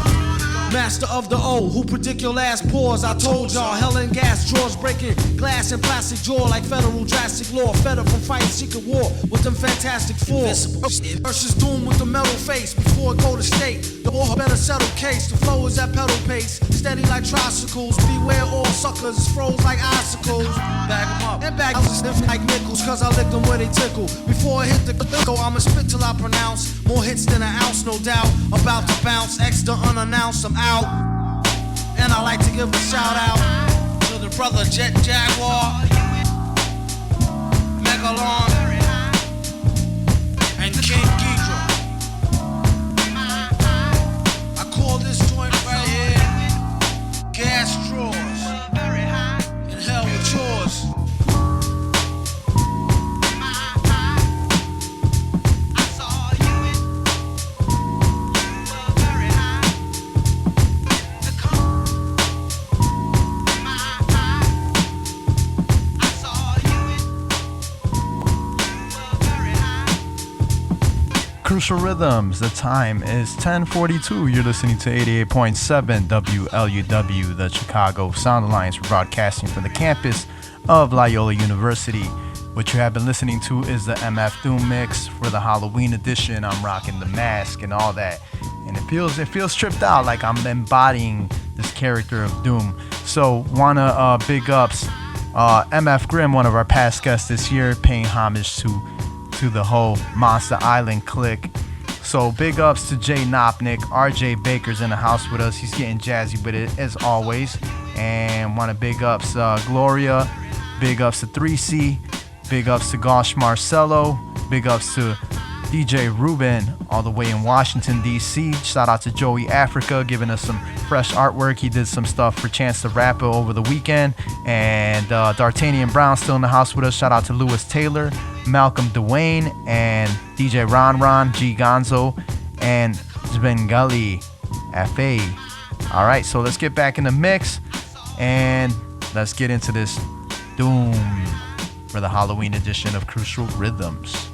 Master of the O, who predict your last pause. I told y'all, hell and gas drawers breaking glass and plastic jaw like federal drastic law. Fed up from fighting secret war with them fantastic fours. Versus doom with the metal face before it go to state. The war better settle case. The flow is at pedal pace, steady like tricycles. Beware all suckers, froze like icicles. Bag them up and bag them like nickels, cause I lick them where they tickle. Before I hit the go, I'ma spit till I pronounce more hits than an ounce, no doubt. About to bounce, extra unannounced, I'm out. And I like to give a shout out to the brother Jet Jaguar, Megalon, and King Ghidra. I call this joint right here Gas Drawers. In hell with yours. Crucial Rhythms. The time is 10:42. You're listening to 88.7 WLUW, the Chicago Sound Alliance, broadcasting from the campus of Loyola University. What you have been listening to is the MF Doom mix for the Halloween edition. I'm rocking the mask and all that, and it feels tripped out, like I'm embodying this character of Doom. So wanna big ups MF Grimm, one of our past guests this year, paying homage to the whole Monster Island clique. So big ups to Jay Nopnik. RJ Baker's in the house with us. He's getting jazzy with it as always. And want to big ups Gloria. Big ups to 3C. Big ups to Gosh Marcello. Big ups to DJ Ruben all the way in Washington, D.C. Shout out to Joey Africa giving us some fresh artwork. He did some stuff for Chance the Rapper over the weekend. And D'Artagnan Brown still in the house with us. Shout out to Lewis Taylor, Malcolm Dwayne, and DJ Ron, G Gonzo, and Zbengali F.A. All right, so let's get back in the mix and let's get into this Doom for the Halloween edition of Crucial Rhythms.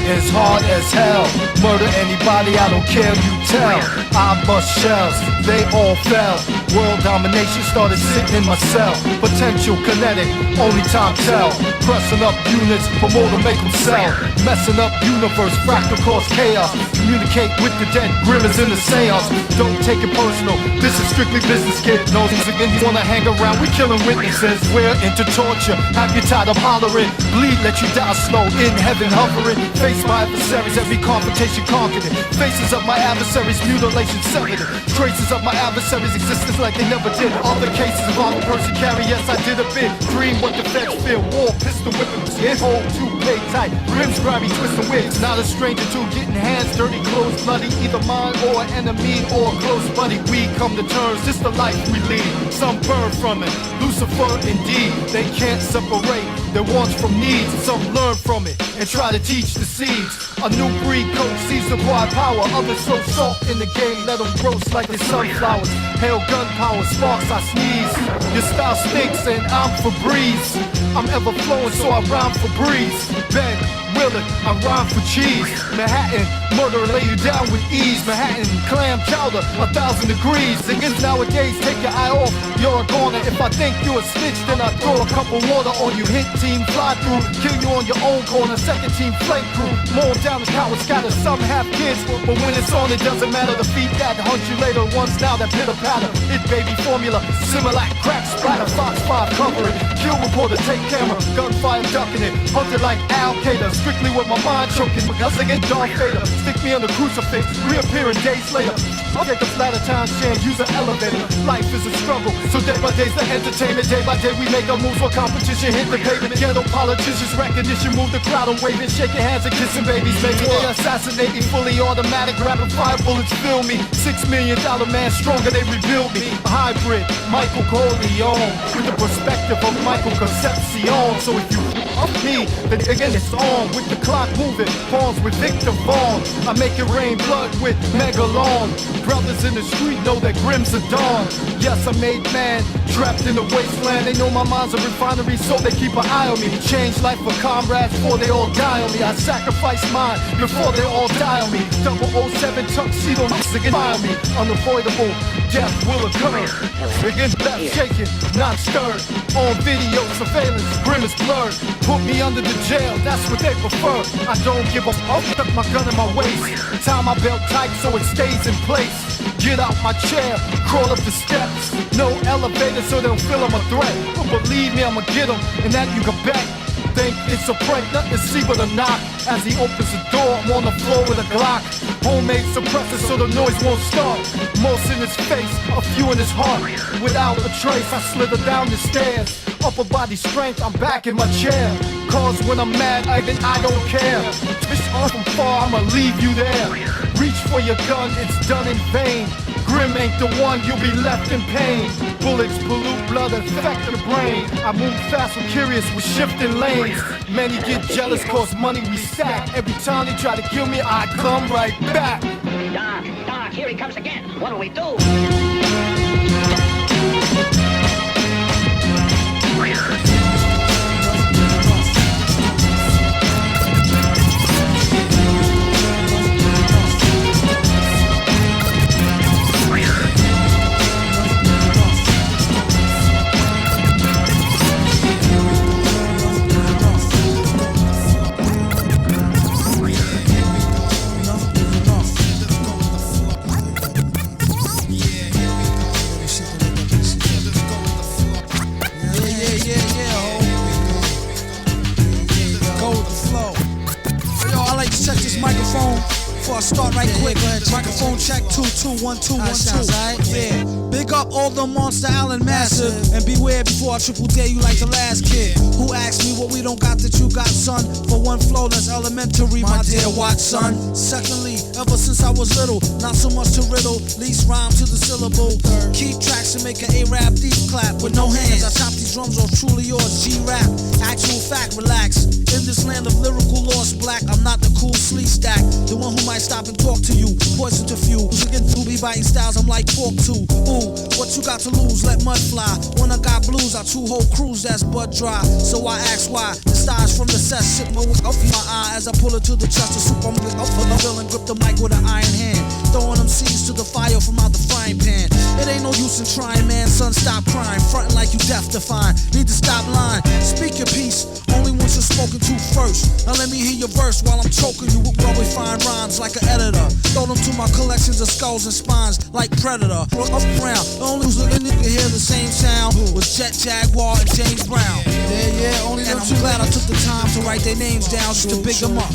Is hard as hell. Murder anybody, I don't care, you tell. I bust shells, they all fell. World domination started sitting in my cell. Potential kinetic, only time tell. Pressing up units for more to make them sell. Messing up universe, fractal cause chaos. Communicate with the dead, Grim is in the seance. Don't take it personal, this is strictly business, kid. No, again, you wanna hang around, we killing witnesses. We're into torture, have you tired of hollering? Bleed, let you die slow, in heaven hovering. Face my adversaries, every confrontation conquered it. Faces of my adversaries, mutilation severed it. Traces of my adversaries' existence like they never did. Other cases of armed person carry, yes I did a bit. Dream what the feds feel, war, pistol whipping, hit hold too play tight. Rims grimy, twisting wigs, not a stranger to getting hands dirty, clothes bloody. Either mine or an enemy or a close buddy. We come to terms, this the life we lead. Some burn from it, Lucifer indeed. They can't separate their wants from needs. Some learn from it and try to teach the seeds. A new breed coach sees the broad power. Others throw salt in the game, let them roast like the sunflowers. Hail gunpowder, sparks I sneeze. Your style stinks and I'm Febreze. I'm ever flowing so I rhyme for breeze. Ben Willard, I rhyme for cheese. Manhattan, murder lay you down with ease. Manhattan, clam chowder, 1,000 degrees. Niggas nowadays take your eye off, you're a goner. If I think you're a snitch, then I throw a cup of water on you. Hit team, fly through, kill you on your own corner. Second team, flank crew, mow down the coward scatter. Some have kids, but when it's on, it doesn't matter. The feet that hunt you later, once now that pitter patter. It baby formula, Similac, crack splatter, Fox 5 covering. Kill reporter, take camera, gunfire ducking it. Hunted like Al Qaeda, strictly with my mind choking. Guzzling in Darth Vader, stick me on the crucifix, reappearing days later. I'll take a flatter time chance, use an elevator. Life is a struggle, so day by day's the entertainment. Day by day we make our moves for competition, hit the pavement. Ghetto politicians recognition, move the crowd and waving, shaking hands and kissing babies. Maybe they assassinate me, fully automatic, rapid fire bullets fill me. $6 million man stronger, they rebuild me. A hybrid, Michael Corleone, with the perspective of Michael Concepcion. So if you up me, then again it's on. With the clock moving, pawns with Victor Vaughn. I make it rain blood with Megalon. Brothers in the street know that Grim's a dawn. Yes, I made man, trapped in the wasteland. They know my mind's a refinery, so they keep an eye on me. Change life for comrades before they all die on me. I sacrifice mine before they all die on me. 007 tuxedo, niggas fire me. Unavoidable, death will occur. Begin left shaking, not stirred. On video, surveillance, Grim is blurred. Put me under the jail, that's what they prefer. I don't give a fuck, tuck my gun in my waist. Tie my belt tight so it stays in place. Get out my chair, crawl up the steps. No elevator so they don't feel I'm a threat. But believe me, I'ma get them, and that you can bet. Think it's a prank, nothing to see but a knock. As he opens the door, I'm on the floor with a Glock. Homemade suppressor so the noise won't stop. Most in his face, a few in his heart. Without a trace, I slither down the stairs. Upper body strength, I'm back in my chair. Cause when I'm mad, I don't care. Twist off from far, I'ma leave you there. Reach for your gun, it's done in vain. Grim ain't the one, you'll be left in pain. Bullets pollute blood, infect the brain. I move fast, I'm curious with shifting lanes. Many get jealous cause money we stack. Every time they try to kill me, I come right back. Doc, here he comes again. What'll we do? Check this microphone before I start right quick. Microphone check 2 2 1 2 1 2. Yeah. Big up all the Monster Allen Massive. And beware before I triple dare you like the last kid who asked me what we don't got that you got, son. For one flow that's elementary, my dear Watson. Secondly, ever since I was little, not so much to riddle, least rhyme to the syllable. Keep tracks and make an A-rap deep clap with no hands. I chop these drums off truly yours, G-rap. Actual fact, relax. In this land of lyrical lost black, I'm not the cool sleep stack, the one who might stop and talk to you. Poison to few, again through be biting styles, I'm like pork too. Ooh, what you got to lose? Let mud fly. When I got blues, I two whole crews that's butt dry. So I ask why. The stars from the set sit my wick up my eye as I pull it to the chest. The soup I'm up for the bill and grip the mic with an iron hand. Throwing them seeds to the fire from out the frying pan. It ain't no use in trying, man. Son, stop crying. Frontin' like you deaf to find. Need to stop lying. Speak your piece. Only once you're spoken to first. Now let me hear your verse while I'm choking you with really fine rhymes like an editor. Throw them to my collections of skulls and spines like Predator. Up around. The only who's looking to hear the same sound was Jet Jaguar and James Brown. Yeah, only and I'm glad I took the time to write their names down just to big them up.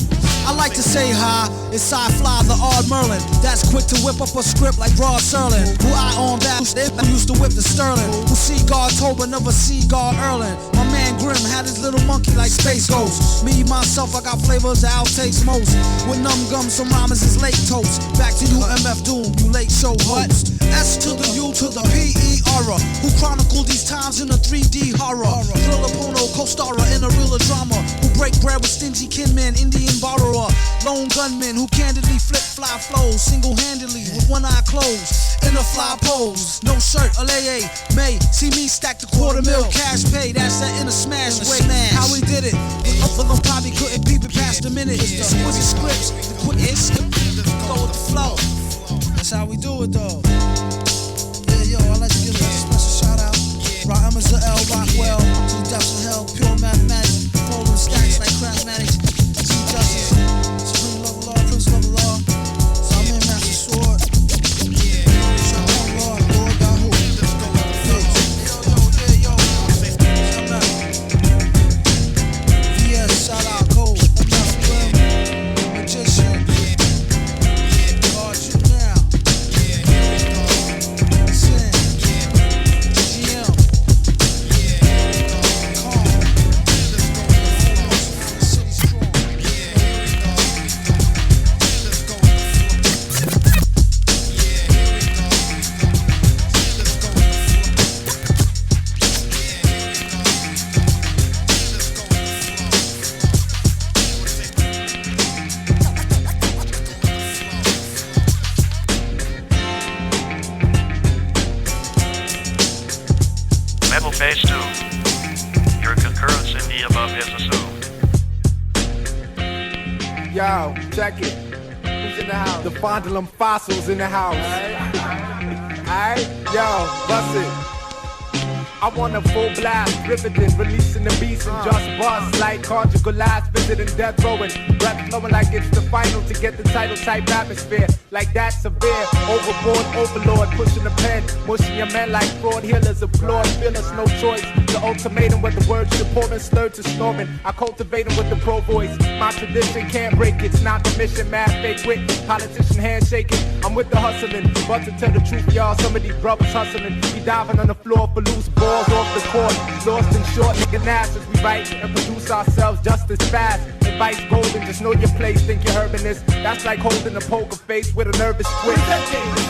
I like to say hi, it's Sci-Fly, the Ard Merlin. That's quick to whip up a script like Rod Serling. Who I on that used to whip the Sterling. Who Seaguard told but never Seaguard Erling. My man Grim had his little monkey like Space Ghost. Me, myself, I got flavors that outtakes most. With numb gums, some rhymes is late toast. Back to you, MF Doom, you late show host. S to the U to the P-E-R-A, who chronicle these times in a 3D horror. Thriller Pono, co-starrer in a realer drama, who break bread with stingy kinmen, Indian borrower. Lone gunman who candidly flip fly flows, single-handedly with one eye closed. In a fly pose, no shirt, Alay, May, see me stack the $250,000 cash pay, that's that in a smash way. How we did it, for them probably couldn't beep it past a minute. Exquisite scripts, the quick hits, go with the flow. That's how we do it though. Yeah, yo, I'd like to give a special shout out. Rock L. Rockwell, to the depths of hell, pure mathematics, folding stacks like Craftmatics, G Justice, Supreme Love of Law, Prince Love of Law, Salman Master Sword, Shaman Lord, Lord Dahu, VS, shout out, Cole, MF Grim, Magician, God, you now, Sin, GM, Metal Phase 2. Your concurrence in the above is assumed. Yo, check it. Who's in the house? The Fondulum Fossils in the house. Alright? Yo, bust it. I want a full blast, riveting, releasing the beast and just bust like conjugal last, visiting death rowing, breath flowing like it's the final to get the title type atmosphere, like that severe, overboard overlord, pushing the pen, mushing your men like fraud healers, applaud, feel us no choice, the ultimatum with the words you're pouring, stirred to snoring, I cultivate them with the pro voice, my tradition can't break it, it's not the mission, mad fake wit, politician handshaking, I'm with the hustling, but to tell the truth y'all, some of these brothers hustling, be diving on the floor for loose balls off the court, lost in short nigga asses, we write and produce ourselves just as fast, advice golden, just know your place, think you're herbing this, that's like holding a poker face with a nervous twist.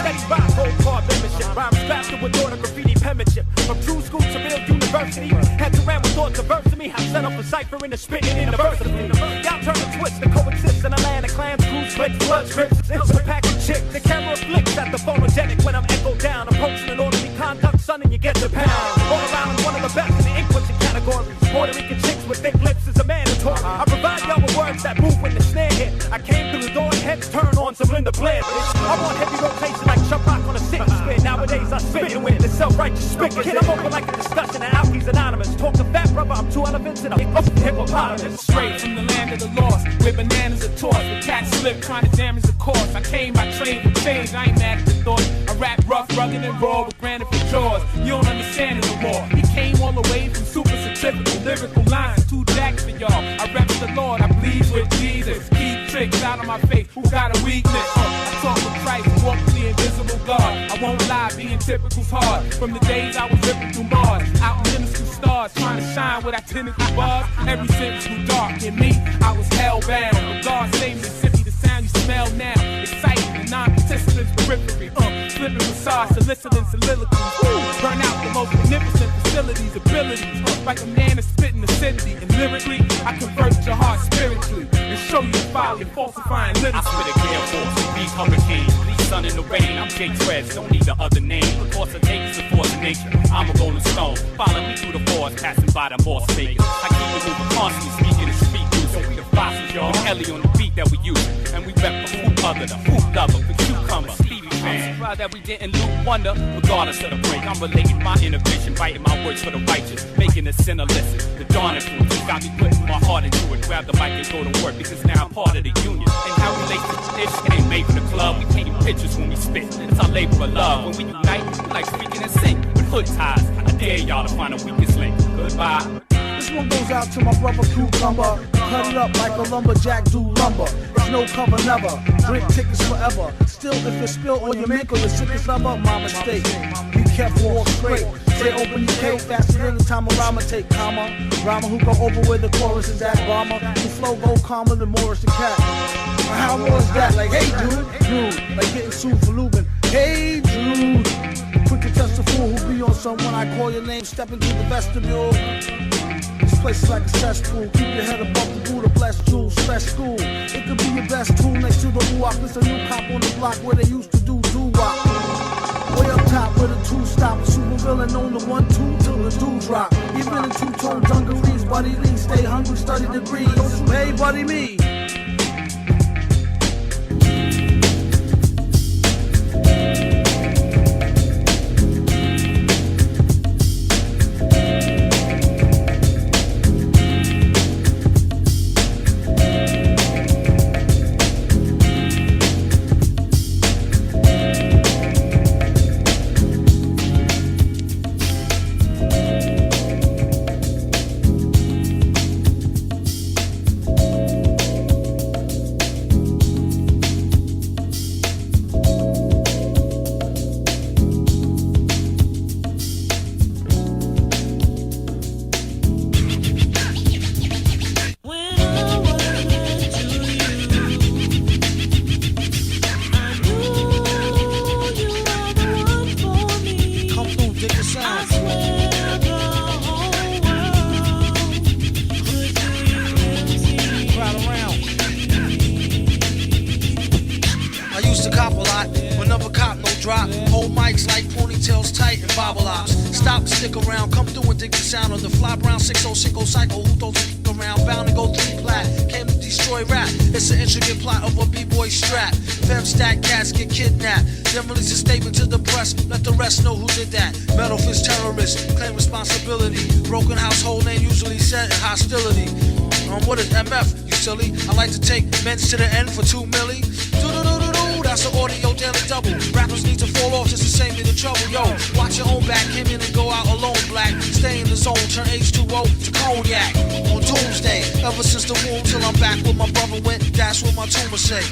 Steady rock, gold card membership, rhymes faster with order graffiti penmanship, from true school to real university, heads around with thoughts diverse to me, have set up a cipher in the spitting university, y'all turn and twist to coexist in a land of clans, crews, splits, blood strips, into the pack of chick, the camera flicks at the phonogenic when I'm echoed down, approaching an orderly conduct, son, and you get the pound. All around, I'm one of the best in the English category. Puerto Rican chicks with thick lips is a mandatory. I provide y'all with words that move when the snare hit. I came through the door and heads turn on some Linda Blair. I want heavy rotation like Shabak on a sitting spin. Nowadays I spit with the self-righteous spigot. Kid, I'm over like a discussion of Alkies Anonymous. Talk to fat brother, I'm two elephants in a hippopotamus. Straight from the land of the lost, where bananas are tossed. The cat slip trying to damage the course. I came, I trained for change. I ain't mad at the thought. I rap rough, rugged, and raw with granite for jaws. You don't understand it no more. He came all the way from super certificate lyrical lines, 2 jacks for y'all. I rep the Lord, I bleed with Jesus. Keep tricks out of my face, who got a weakness? I talk with Christ, walk with the invisible God. I won't lie, being typical's hard. From the days I was ripping through Mars, out in minuscule stars, trying to shine with identical bars. Every sense grew dark in me, I was hellbound. But God saved me, sent me the sound you smell now. Exciting and non-participants periphery. Flipping facades, soliciting soliloquies. Burn out the most magnificent facilities, abilities. Like a man is spitting acidity. And lyrically, I convert your heart spiritually. And show you the folly of falsifying literature. I spit a gale force, beat hurricane. Bleed sun in the rain, I'm Jay Treads, don't need the other name. The course of take is the force of nature. I'm a rolling stone, follow me through the forest, passing by the moss makers. I keep it moving constantly, speaking and speak you. So we the fossils, y'all. With Ellie on the beat that we use. And we rep the food other, the food lover, the cucumber. I'm surprised that we didn't lose wonder, regardless of the break. I'm relating my innovation, writing my words for the righteous, making the sinner listen. The dawn influence got me putting my heart into it. Grab the mic and go to work because now I'm part of the union. And how we relate to this shit ain't made for the club. We painting pictures when we spit. It's our labor of love. When we unite, we like speaking and sing with hood ties. I dare y'all to find a weakest link. Goodbye. This one goes out to my brother Cucumber. Cut it up like a lumberjack do lumber. There's no cover never. Drink tickets forever. Still, if you spill on your mink or your sickest lover, my mistake. Be careful, walk straight. Stay open your cake faster than the time a rhymer take comma. Rhymer who go over where the chorus is at, bomber. Who flow go calmer than Morris the Cat. How was that? Like, hey dude, Sue for Lubin. Hey Jude, quick to test the fool who be on someone. I call your name, step into the vestibule. This place is like a cesspool. Keep your head above the Buddha, bless jewels, fresh school. It could be your best tool next to the UWAP. It's a new cop on the block where they used to do doo-wop. Way up top where the two stop. Super villain on the 1-2 till the do drop. Even in two-tone dungarees, buddy Lee. Stay hungry, study degrees. Hey, buddy me. What is MF, you silly? I like to take men's to the end for 2 milli. Do-do-do-do-do, that's an audio daily double. Rappers need to fall off just to save me the trouble. Yo, watch your own back, hit me and go out alone, black. Stay in the zone, turn H2O to cognac. On doomsday, ever since the womb till I'm back where my brother went, that's what my tumor say.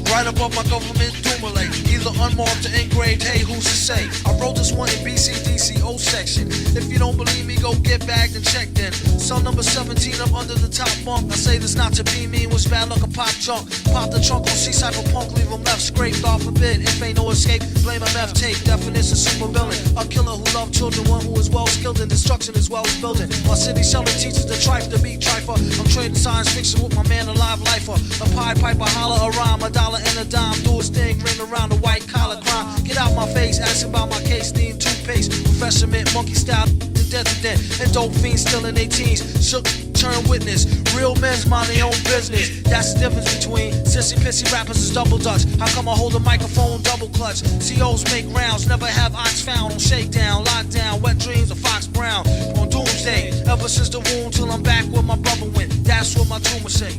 Right above my government doomulate, either unmarked or engraved, hey, who's to say? I wrote this one in BCDCO section. If you don't believe me, go get bagged and checked in. Cell number 17 up under the top bunk. I say this not to be mean, was bad luck a pop junk. Pop the trunk on C-Cypherpunk, leave him left scraped, God forbid. If ain't no escape, blame MF, take definition, super villain. A killer who loved children, one who is well skilled in destruction as well as building. My city selling teaches the trife to be trifer. I'm trading science fiction with my man, a live lifer. A Pied Piper, holler, a rhyme, a dollar and a dime. Do his thing, ring around the white collar crime. Get out my face, ask about my case, steam toothpaste. Professor Mint, monkey style, the death and dope fiends still in their teens. Shook, turn witness. Real men's mind their own business. That's the difference between sissy pissy rappers is double dutch. How come I hold a microphone double clutch? COs make rounds, never have ox found on shakedown, lockdown, wet dreams of Fox Brown. On doomsday, ever since the womb till I'm back where my brother went. That's what my tumor say.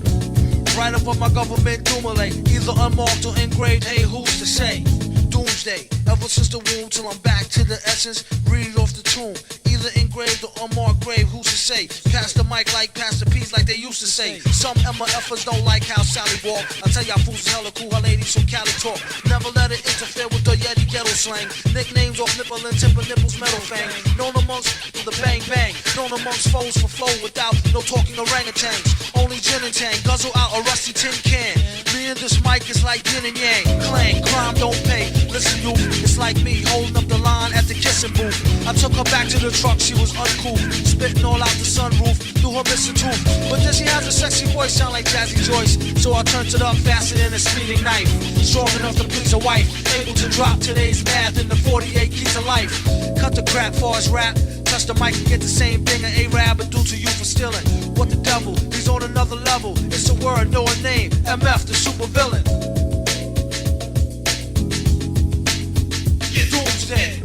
Right above my government doomulate, either unmarked or engraved, hey, who's to say? Doomsday, ever since the womb till I'm back to the essence, read it off the tomb. Either engraved or unmarked grave, who's to say? Pass the mic like Pastor P's like they used to say. Some MFers don't like how Sally walk. I tell y'all fools is hella cool, her ladies from Cali talk. Never let it interfere with the Yeti ghetto slang. Nicknames off nipple and tip of nipples metal fang. Known amongst the bang bang. Known amongst foes for flow without no talking orangutans. Only gin and tang, guzzle out a rusty tin can. Me and this mic is like yin and yang. Clang, crime don't pay. Listen you, it's like me holding up the line at the kissing booth. I took her back to the truck, she was uncool. Spitting all out the sunroof, through her missing tooth. But then she has a sexy voice, sound like Jazzy Joyce. So I turned it up faster than a speeding knife. Strong enough to please a wife, able to drop today's math in the 48 keys of life. Cut the crap for his rap. Touch the mic and get the same thing an A-Rab would do to you for stealing. What the devil, he's on another level. It's a word, no a name, MF, the super villain. Doomsday.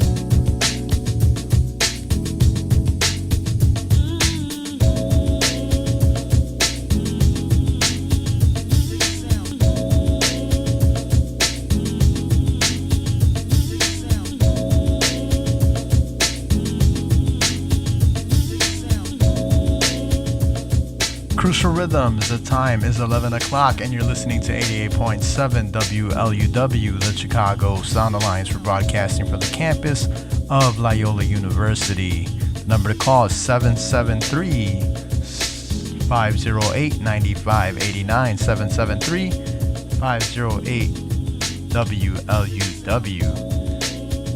Crucial Rhythms, the time is 11 o'clock and you're listening to 88.7 WLUW, the Chicago Sound Alliance. We're broadcasting from the campus of Loyola University. The number to call is 773-508-9589, 773-508-9589. WLUW.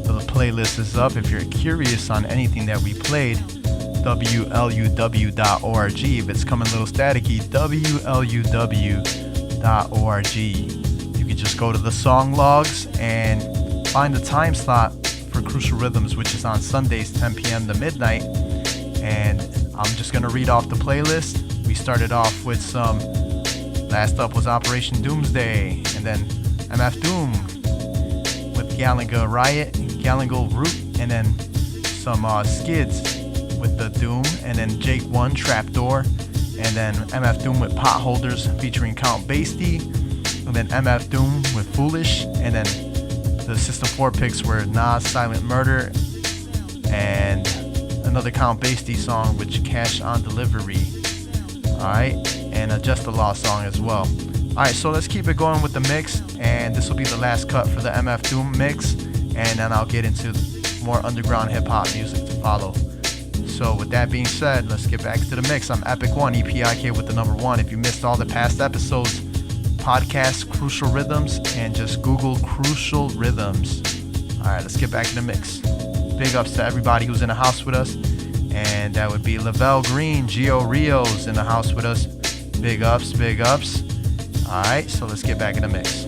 So the playlist is up. If you're curious on anything that we played, WLUW.org. If it's coming a little staticky, WLUW.org. You can just go to the song logs and find the time slot for Crucial Rhythms, which is on Sundays 10 p.m. to midnight. And I'm just going to read off the playlist. We started off with some, last up was Operation Doomsday, and then MF Doom with Gallagher Riot, Gallagher Root, and then some Skids with the Doom, and then Jake One, Trapdoor, and then MF Doom with Potholders featuring Count Basie, and then MF Doom with Foolish, and then the System 4 picks were Nas, Silent Murder, and another Count Basie song, which Cash on Delivery. Alright, and a Just the Law song as well. Alright, so let's keep it going with the mix, and this will be the last cut for the MF Doom mix, and then I'll get into more underground hip-hop music to follow. So with that being said, let's get back to the mix. I'm Epic One, EPIK with the number 1. If you missed all the past episodes, podcast Crucial Rhythms, and just Google Crucial Rhythms. Alright, let's get back to the mix. Big ups to everybody who's in the house with us, and that would be Lavelle Green, Gio Rios in the house with us. Big ups, big ups. Alright, so let's get back in the mix.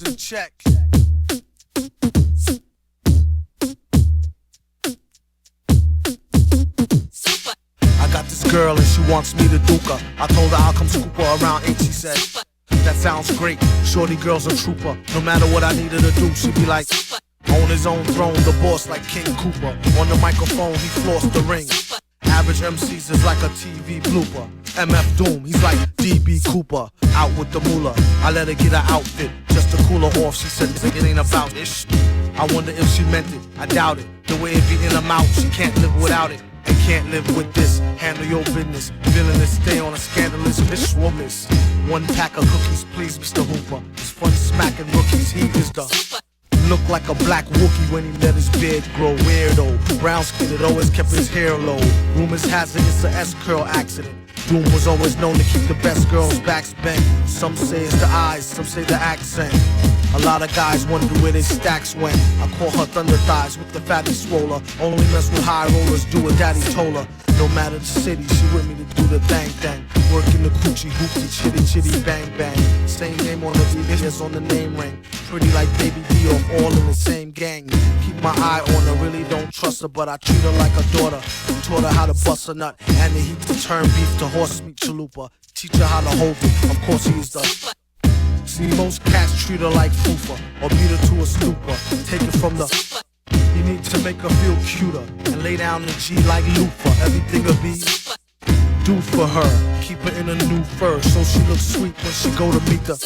In check. I got this girl and she wants me to duke her. I told her I'll come scoop her around 8. She said, that sounds great. Shorty girl's a trooper. No matter what I need her to do, she be like, on his own throne, the boss like King Cooper. On the microphone, he flossed the ring. Average MCs is like a TV blooper. MF Doom, he's like DB Cooper. Out with the moolah, I let her get her outfit just to cool her off. She said it ain't about this. I wonder if she meant it, I doubt it. The way it be in her mouth, she can't live without it. And can't live with this, handle your business. Villainous, stay on a scandalous bitch woman's. 1 pack of cookies, please, Mr. Hooper. It's fun smacking rookies, he is the look like a black Wookie when he let his beard grow. Weirdo, brown skinned, always kept his hair low. Rumors has it it's a S-curl accident. Doom was always known to keep the best girls' backs bent. Some say it's the eyes, some say the accent. A lot of guys wonder where their stacks went. I call her Thunder Thighs with the fatty swoller. Only mess with high rollers, do what daddy told her. No matter the city, she with me to do the bang thing. Working the coochie hoopty, chitty chitty bang bang. Same name on the VVS on the name ring. Pretty like Baby D off all in the same gang. Keep my eye on her, really don't trust her, but I treat her like a daughter. Taught her how to bust a nut and the heat to turn beef to horse meat chalupa. Teach her how to hold it, of course he's the. See, most cats treat her like fufa or beat her to a stupor. Take it from the. You need to make her feel cuter and lay down the G like loofah. Everything'll be do for her. Keep her in a new fur so she looks sweet when she go to meet the.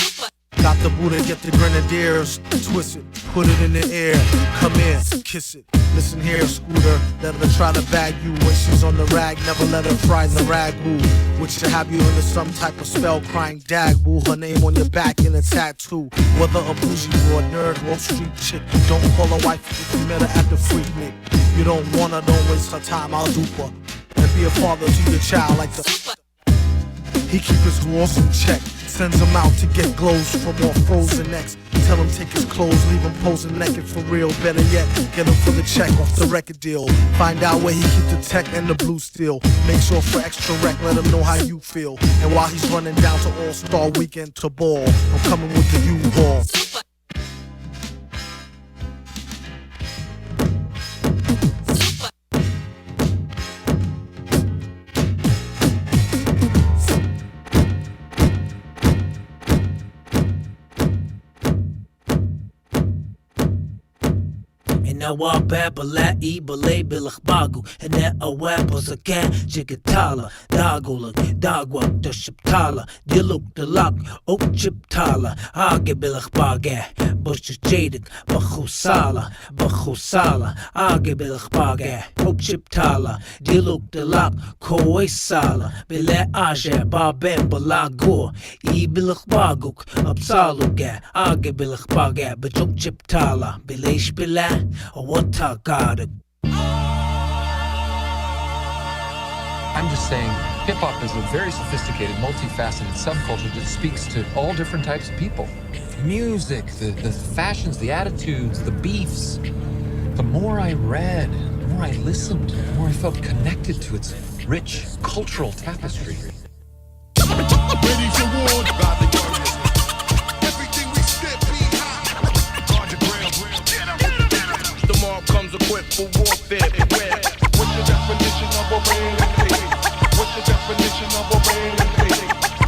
Got the Buddha, get the grenadiers, twist it, put it in the air, come in, kiss it. Listen here, Scooter, let her try to bag you when she's on the rag, never let her fry the rag, boo. Which should have you into some type of spell, crying dag, boo. Her name on your back in a tattoo. Whether a bougie or a nerd or a street chick, don't call her wife if you met her at the freak nick. You don't want her, don't waste her time, I'll dupe her. And be a father to your child like the. He keep his horse in check. Sends him out to get glows from all frozen necks. Tell him take his clothes, leave him posing naked for real. Better yet, get him for the check off the record deal. Find out where he keep the tech and the blue steel. Make sure for extra rec, let him know how you feel. And while he's running down to All-Star Weekend to ball, I'm coming with the U-Ball. Nawa babala ibale bilakbagu Hene awabo zakan jigatala Dagulak dagwa dashiptala Diluk dalak ok chiptala Age bilakbage Bush jadik Bakhusala Age bilakbage Ok chiptala Diluk dalak Koi sala Bile aje baben balagur I bilakbaguk Absaluga Age bilakbage Bajok chiptala Bileish bila what I gotta. I'm just saying, hip-hop is a very sophisticated, multifaceted subculture that speaks to all different types of people. Music, the fashions, the attitudes, the beefs. The more I read, the more I listened, the more I felt connected to its rich cultural tapestry. Ladies Award, everything we spit be hot. The mob comes equipped for warfare. Beware. What's the definition of a rain? What's the definition of a rain?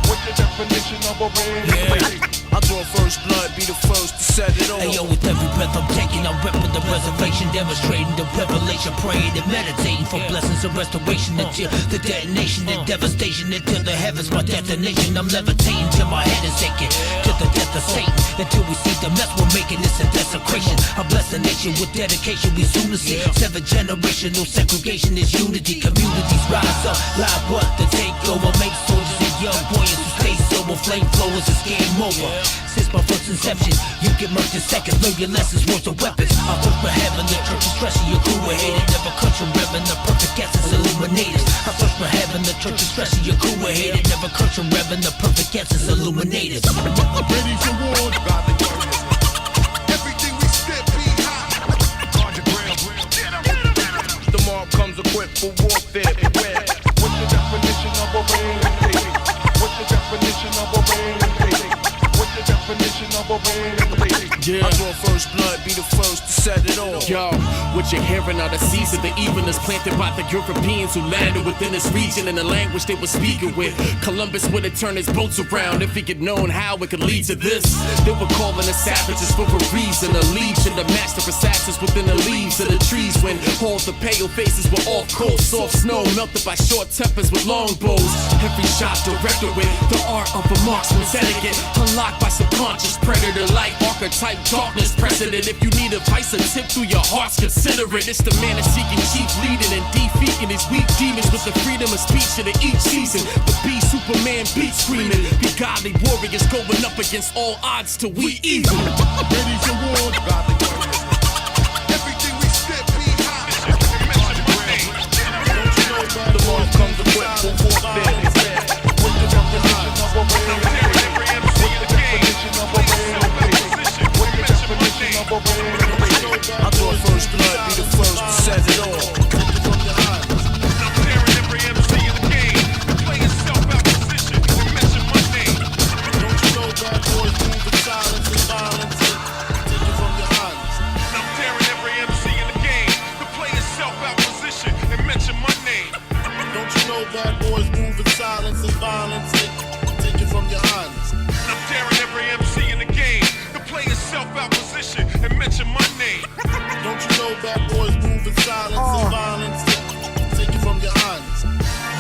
What's the definition of a rain? I draw first blood, be the first to set it off. Ayo, with every breath I'm taking, I'm repping the reservation, demonstrating the revelation, praying and meditating for blessings and restoration until the detonation and devastation until the heavens my destination. I'm levitating till my head is aching, to the death of Satan until we see the mess we're making. It's a desecration. I bless the nation with dedication. We soon to see 7 generational segregation is unity. Communities rise up, live what the takeover. Make soldiers and young boys who stay sober. Flamethrowers, it's game over. Since my first inception, you get murked in seconds. Learn your lessons, words of weapons. I search for heaven, the church is stressing your crew are hated. Never cut your reverend, the perfect essence illuminated. I search for heaven, the church is stressing your crew are hated. Never cut your reverend, the perfect essence illuminated. Ladies Award, everything we spit be hot. The mob comes equipped for warfare. Beware. What's the definition of a rain? What's the definition of a rain? What's the definition of a rain? Yeah. I draw first blood, be the first to set it off. Yo, what you're hearing are the seeds of the evilness planted by the Europeans who landed within this region in the language they were speaking with. Columbus would have turned his boats around if he could known how it could lead to this. They were calling the savages for a reason, a legion, the master assassins within the leaves of the trees. When all the pale faces were off cold, soft snow melted by short tempers with long bows. Every shot directed with the art of a marksman's etiquette, unlocked by subconscious predator-like archetype darkness precedent. If you need advice or tip through your hearts, consider it. It's the man that's seeking chief leading and defeating his weak demons with the freedom of speech of each season. The B Superman beat screaming, be godly warriors going up against all odds till we even. Ladies Award, everything we spit be hot. The mob comes equipped for warfare. What's the definition of a rain? What's the definition of a rain? I draw first blood, be the first to set it off. I'm tearing every MC in the game. Play yourself out position and mention my name. Don't you know bad boys move in silence and violence? Take it from your hands. I'm tearing every MC in the game. To play yourself out position and mention my name. Don't you know bad boys move in silence and violence? Take it from your hands. I'm tearing every MC in the game. To play yourself out position and mention my name. Don't you know bad boys move in silence and violence? Take it from your hands.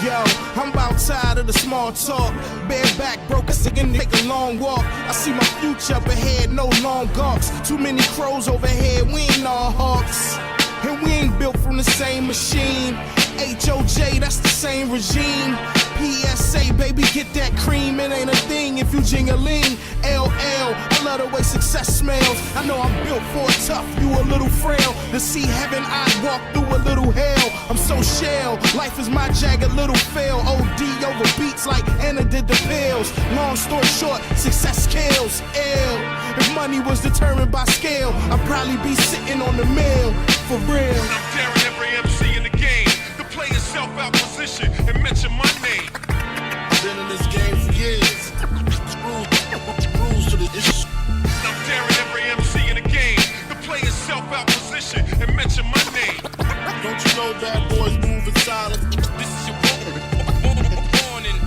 Yo, I'm about tired of the small talk. Bareback, broke a stick and make a long walk. I see my future up ahead, no long gawks. Too many crows overhead, we ain't all hawks. And we ain't built from the same machine. HOJ, that's the same regime. PSA, baby, get that cream. It ain't a thing if you jingling. LL, I love love the way success smells. I know I'm built for it tough, you a little frail. To see heaven, I walk through a little hell. I'm so shell, life is my jagged little fail. OD over beats like Anna did the pills. Long story short, success kills. Ill. If money was determined by scale, I'd probably be sitting on the mill. For real. I'm daring every MC in the game to play yourself out position and mention my name. I've been in this game for years. Rules to the issue. I'm daring every MC in the game to play yourself out position and mention my name. Don't you know bad boys move in silence? This is your warning.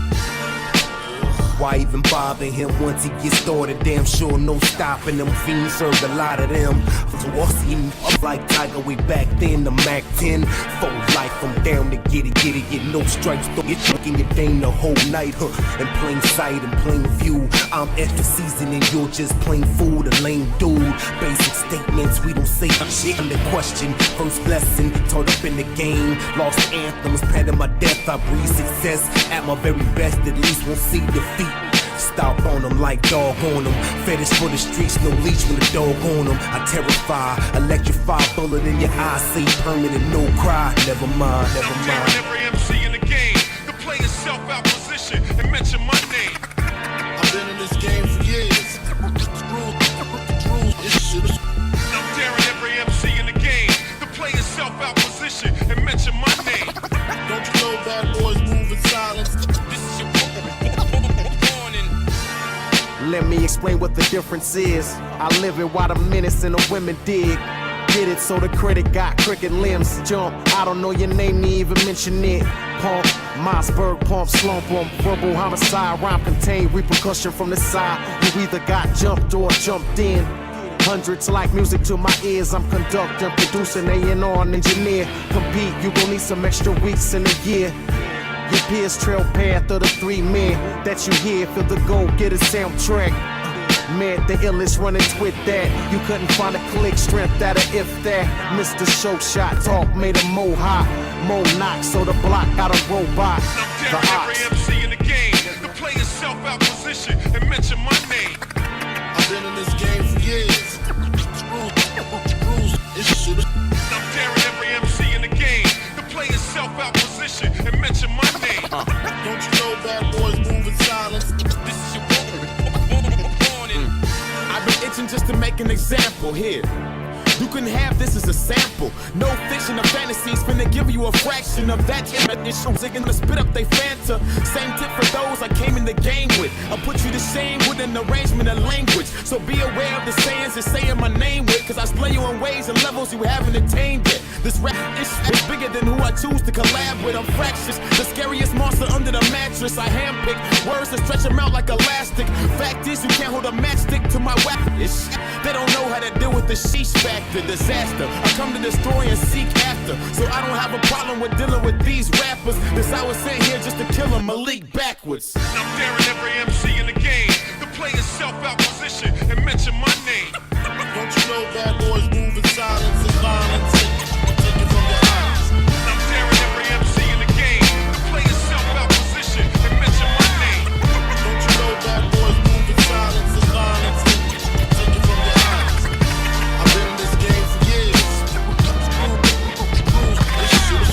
Why even bother him once he gets started? Damn sure no stopping them. Fiends served a lot of them. So I see him up like Tiger way back then. The Mac 10 full life. I'm down to get it. Get no stripes. Don't get looking your dame the whole night, huh? In plain sight and plain view. I'm extra seasoned and you're just plain fool. A lame dude. Basic statements we don't say shit in the question. First lesson taught up in the game. Lost anthems, patting my death. I breathe success at my very best. At least won't see defeat. Stomp on them like dog on them. Fetish for the streets, no leash when the dog on them. I terrify, electrify, bullet in your eye, say permanent, no cry. Never mind, never mind. Every MC in the game to play yourself out position and mention my name. I've been in this game for years. I'm daring every MC in the game to play yourself out position and mention my name. Don't you know bad boys move in silence? This is your Let me explain what the difference is. I live it while the menace and the women dig. Get it so the critic got cricket limbs. Jump, I don't know your name, me even mention it. Pump, Mossberg, pump, slump on verbal homicide. Rhyme contain repercussion from the side. You either got jumped or jumped in. Hundreds like music to my ears. I'm conducting, producing, A&R, and engineer. Compete, you gon' need some extra weeks in a year. Your peers trail path of the 3 men that you hear. Feel the go, get a soundtrack. Man, the illest running with that. You couldn't find a click, strength out of if that. Mr. Show Shot Talk made a mo hot. Mo knock, so the block got a robot. The every MC in the game to play yourself out position and mention my name. I've been in this game for years. I'm daring every MC in the game to play yourself out position and mention my name. Don't you know bad boys move in silence? This is your warning. I've been itching just to make an example here. You can have this as a sample. No fiction or fantasies, finna give you a fraction of that initial. They're gonna spit up they Fanta. Same tip for those I came in the game with. I'll put you to shame with an arrangement of language. So be aware of the sayings and saying my name with. Cause I slay you in ways and levels you haven't attained yet. This rap is bigger than who I choose to collab with. I'm fractious, the scariest monster under the mattress. I handpick words to stretch them out like elastic. Fact is, you can't hold a matchstick to my whack. They don't know how to deal with the sheesh factor, disaster. I come to destroy and seek after. So I don't have a problem with dealing with these rappers. This I was sent here just to kill them, Malik backwards. I'm daring every MC in the game to play yourself out position and mention my name. Don't you know bad boys move in silence and violence? Take it from your eyes. I'm daring every MC in the game to play yourself out position and mention my name. Don't you know bad boys move in silence and violence? Take it from your eyes. I've been in this game for years. I've been in this game for years. This is your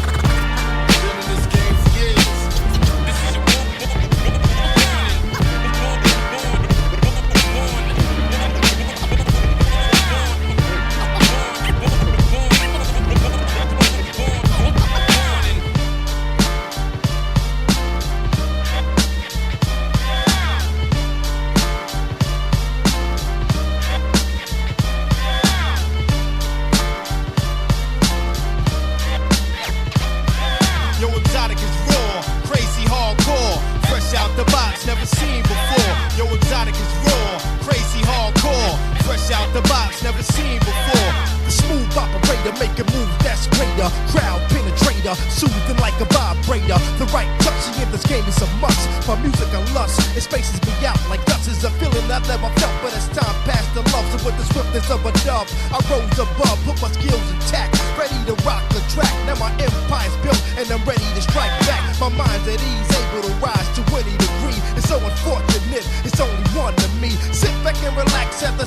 Yo, Exotic is raw, crazy hardcore, fresh out the box, never seen before. Yo, Exotic is raw, crazy hardcore, fresh out the box, never seen before. The smooth operator, make a move that's greater, crowd penetrator, soothing like a vibrator. The right touch in this game is a must. My music I lust, it spaces me out like dust. Is a feeling I've never felt, but as time passed the love. So with the swiftness of a dove, I rose above, put my skills intact, ready to rock the track. Now my empire's built and I'm ready to strike back. My mind's at ease, able to rise to any degree. It's so unfortunate, it's only one to me. Sit back and relax at the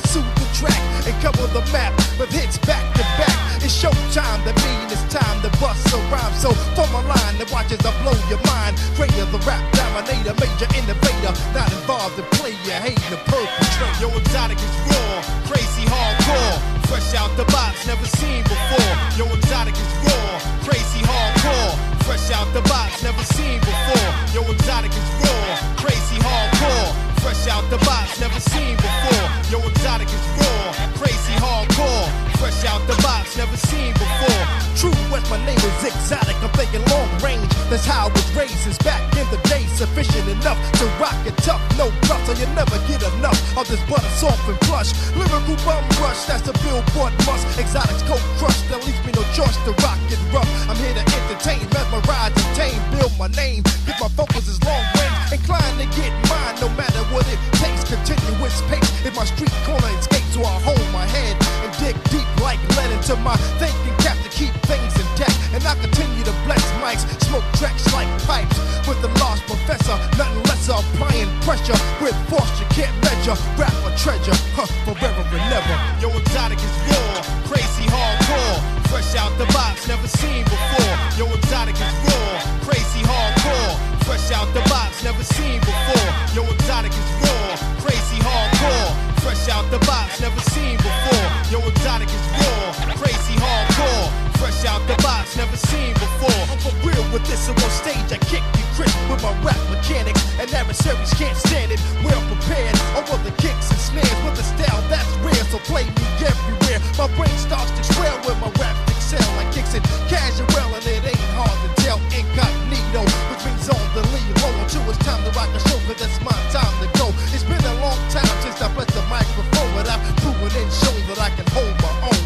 never seen before. True West, my name is exotic. I'm thinking long range. That's how I was raised since back in the day. Sufficient enough to rock it tough. No rough, so you never get enough of this butter soft and plush. Lyrical bum rush, that's the Billboard must. Exotics cold crush, that leaves me no choice to rock it rough. I'm here to entertain, mesmerize, and tame, build my name. Cause my focus is long range, inclined to get mine no matter what it takes. Continuous pace, if my street corner escapes, so I hold my head and dig deep like lead into my thinking cap to keep things intact. And I continue to bless mics, smoke tracks like pipes with the lost professor, nothing less applying pressure with force you can't measure. Rap a treasure, forever and never. Yo, exotic is raw, crazy hardcore, fresh out the box, never seen before. Yo, exotic is raw, crazy hardcore, fresh out the box, never seen before. Yo, exotic is raw, crazy hardcore, fresh out the box, never seen before. Yo, exotic is raw, crazy hardcore, fresh out the box, never seen before. I'm for real with this, so on stage I kick you crisp with my rap mechanics, and adversaries can't stand it. Well prepared over the kicks and snares with a style that's rare, so play me everywhere. My brain starts to swell when my rap excel like kicks it casual, and it ain't hard to tell. Incognito, which means on the lead. Roll until it's time to rock a show, cause that's my time to go. It's been a long time since I blessed the microphone, but I've proven and shown that I can hold my own.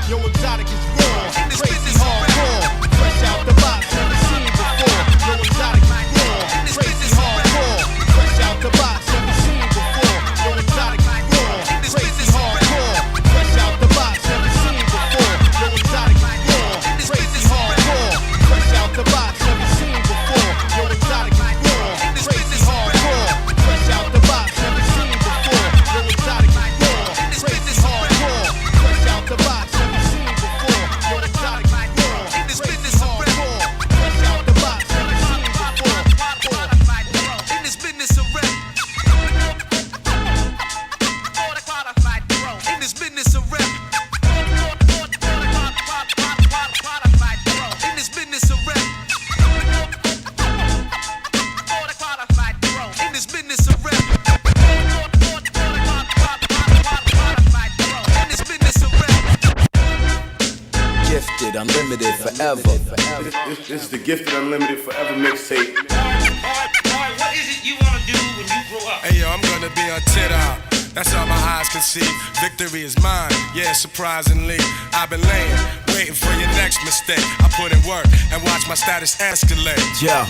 Yo, exotic is raw, crazy hardcore, fresh out the box, never seen before. Yo, exotic is raw, crazy hardcore, fresh out the box, never seen before. Yo, exotic is raw, crazy hardcore, fresh out the box, never seen before. Yo, exotic is raw, crazy hardcore, fresh out the box, never seen before. Yo, exotic is raw, crazy hardcore, fresh out the box, never seen before. Yo, exotic is raw, crazy hardcore, fresh out the box. Unlimited forever. This is the Gifted Unlimited Forever mixtape. What is it you wanna do when you grow up? Hey yo, I'm gonna be on TikTok. That's all my eyes can see. Victory is mine, yeah, surprisingly. I've been laying, waiting for your next mistake. I put in work and watch my status escalate. Yeah,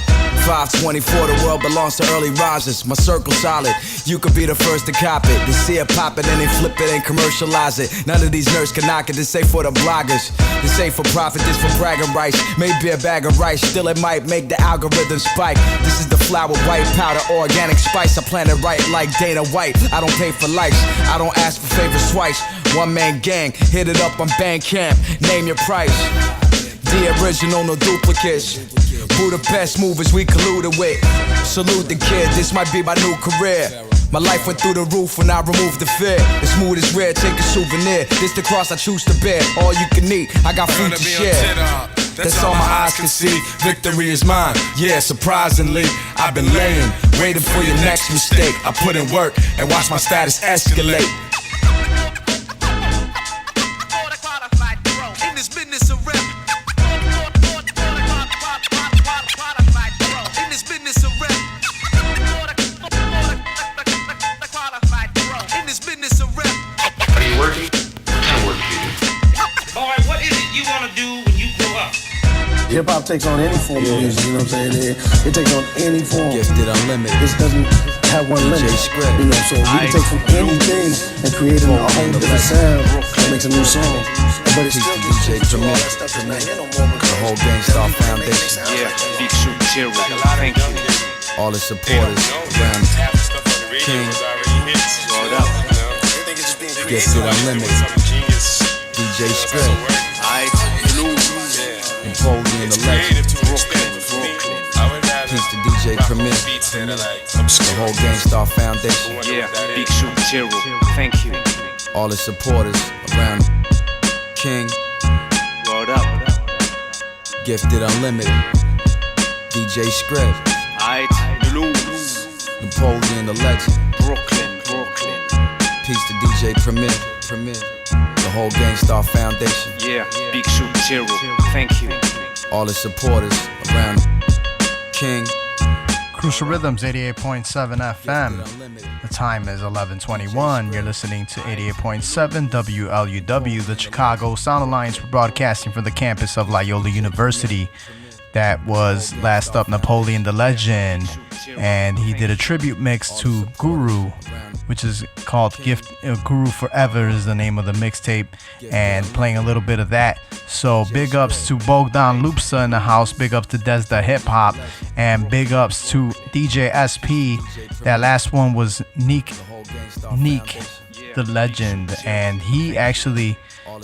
524, the world belongs to early risers. My circle solid, you could be the first to cop it. They see it pop it and they flip it and commercialize it. None of these nerds can knock it, this ain't for the bloggers. This ain't for profit, this for bragging rights. Maybe a bag of rice, still it might make the algorithm spike. This is the flour, white powder, organic spice. I plan it right like Dana White. I don't pay for likes, I don't ask for favors twice. One man gang, hit it up on Bandcamp, name your price. The original, no duplicates. Budapest movers we colluded with. Salute the kid, this might be my new career. My life went through the roof when I removed the fear. The smooth is rare, take a souvenir. This the cross I choose to bear. All you can eat, I got food to share. That's all my eyes can see. Victory is mine, yeah, surprisingly. I've been laying, waiting for your next mistake. I put in work and watch my status escalate. In this business of rap. In this business of rap. In this business of rap. Are you working? What kind of work do you do? Boy, what is it you wanna do when you grow up? Hip hop takes on any form of music, you know what I'm saying? It takes on any form. Gifted Unlimited. This doesn't have one limit. You know, so you can take from anything and create a whole different sound that makes a new song. But it's still DJ Premier, the whole Gangstar Foundation. Yeah, Big Shoot Zero. Thank you. All the supporters around King. Gifted Unlimited. DJ Script. Napoleon the Legend. Peace to DJ Premier. The whole Gangstar Foundation. Yeah, Big Shoot Zero. Thank you. All the supporters around King. Word up. Gifted Unlimited. DJ Script. Blues. Napoleon the Legend. Brooklyn. Peace to DJ Premier. The whole Gangstar Foundation. Yeah, Big Shoot Zero. Thank you. All the supporters around King. Crucial Rhythms 88.7 FM. The time is 11:21. You're listening to 88.7 WLUW, the Chicago Sound Alliance. We're broadcasting from the campus of Loyola University. That was last up Napoleon the Legend, and he did a tribute mix to Guru, which is called Gift. Guru Forever is the name of the mixtape, and playing a little bit of that. So big ups to Bogdan Lupsa in the house, big ups to Desda Hip Hop, and big ups to DJ SP. That last one was Neek the Legend, and he actually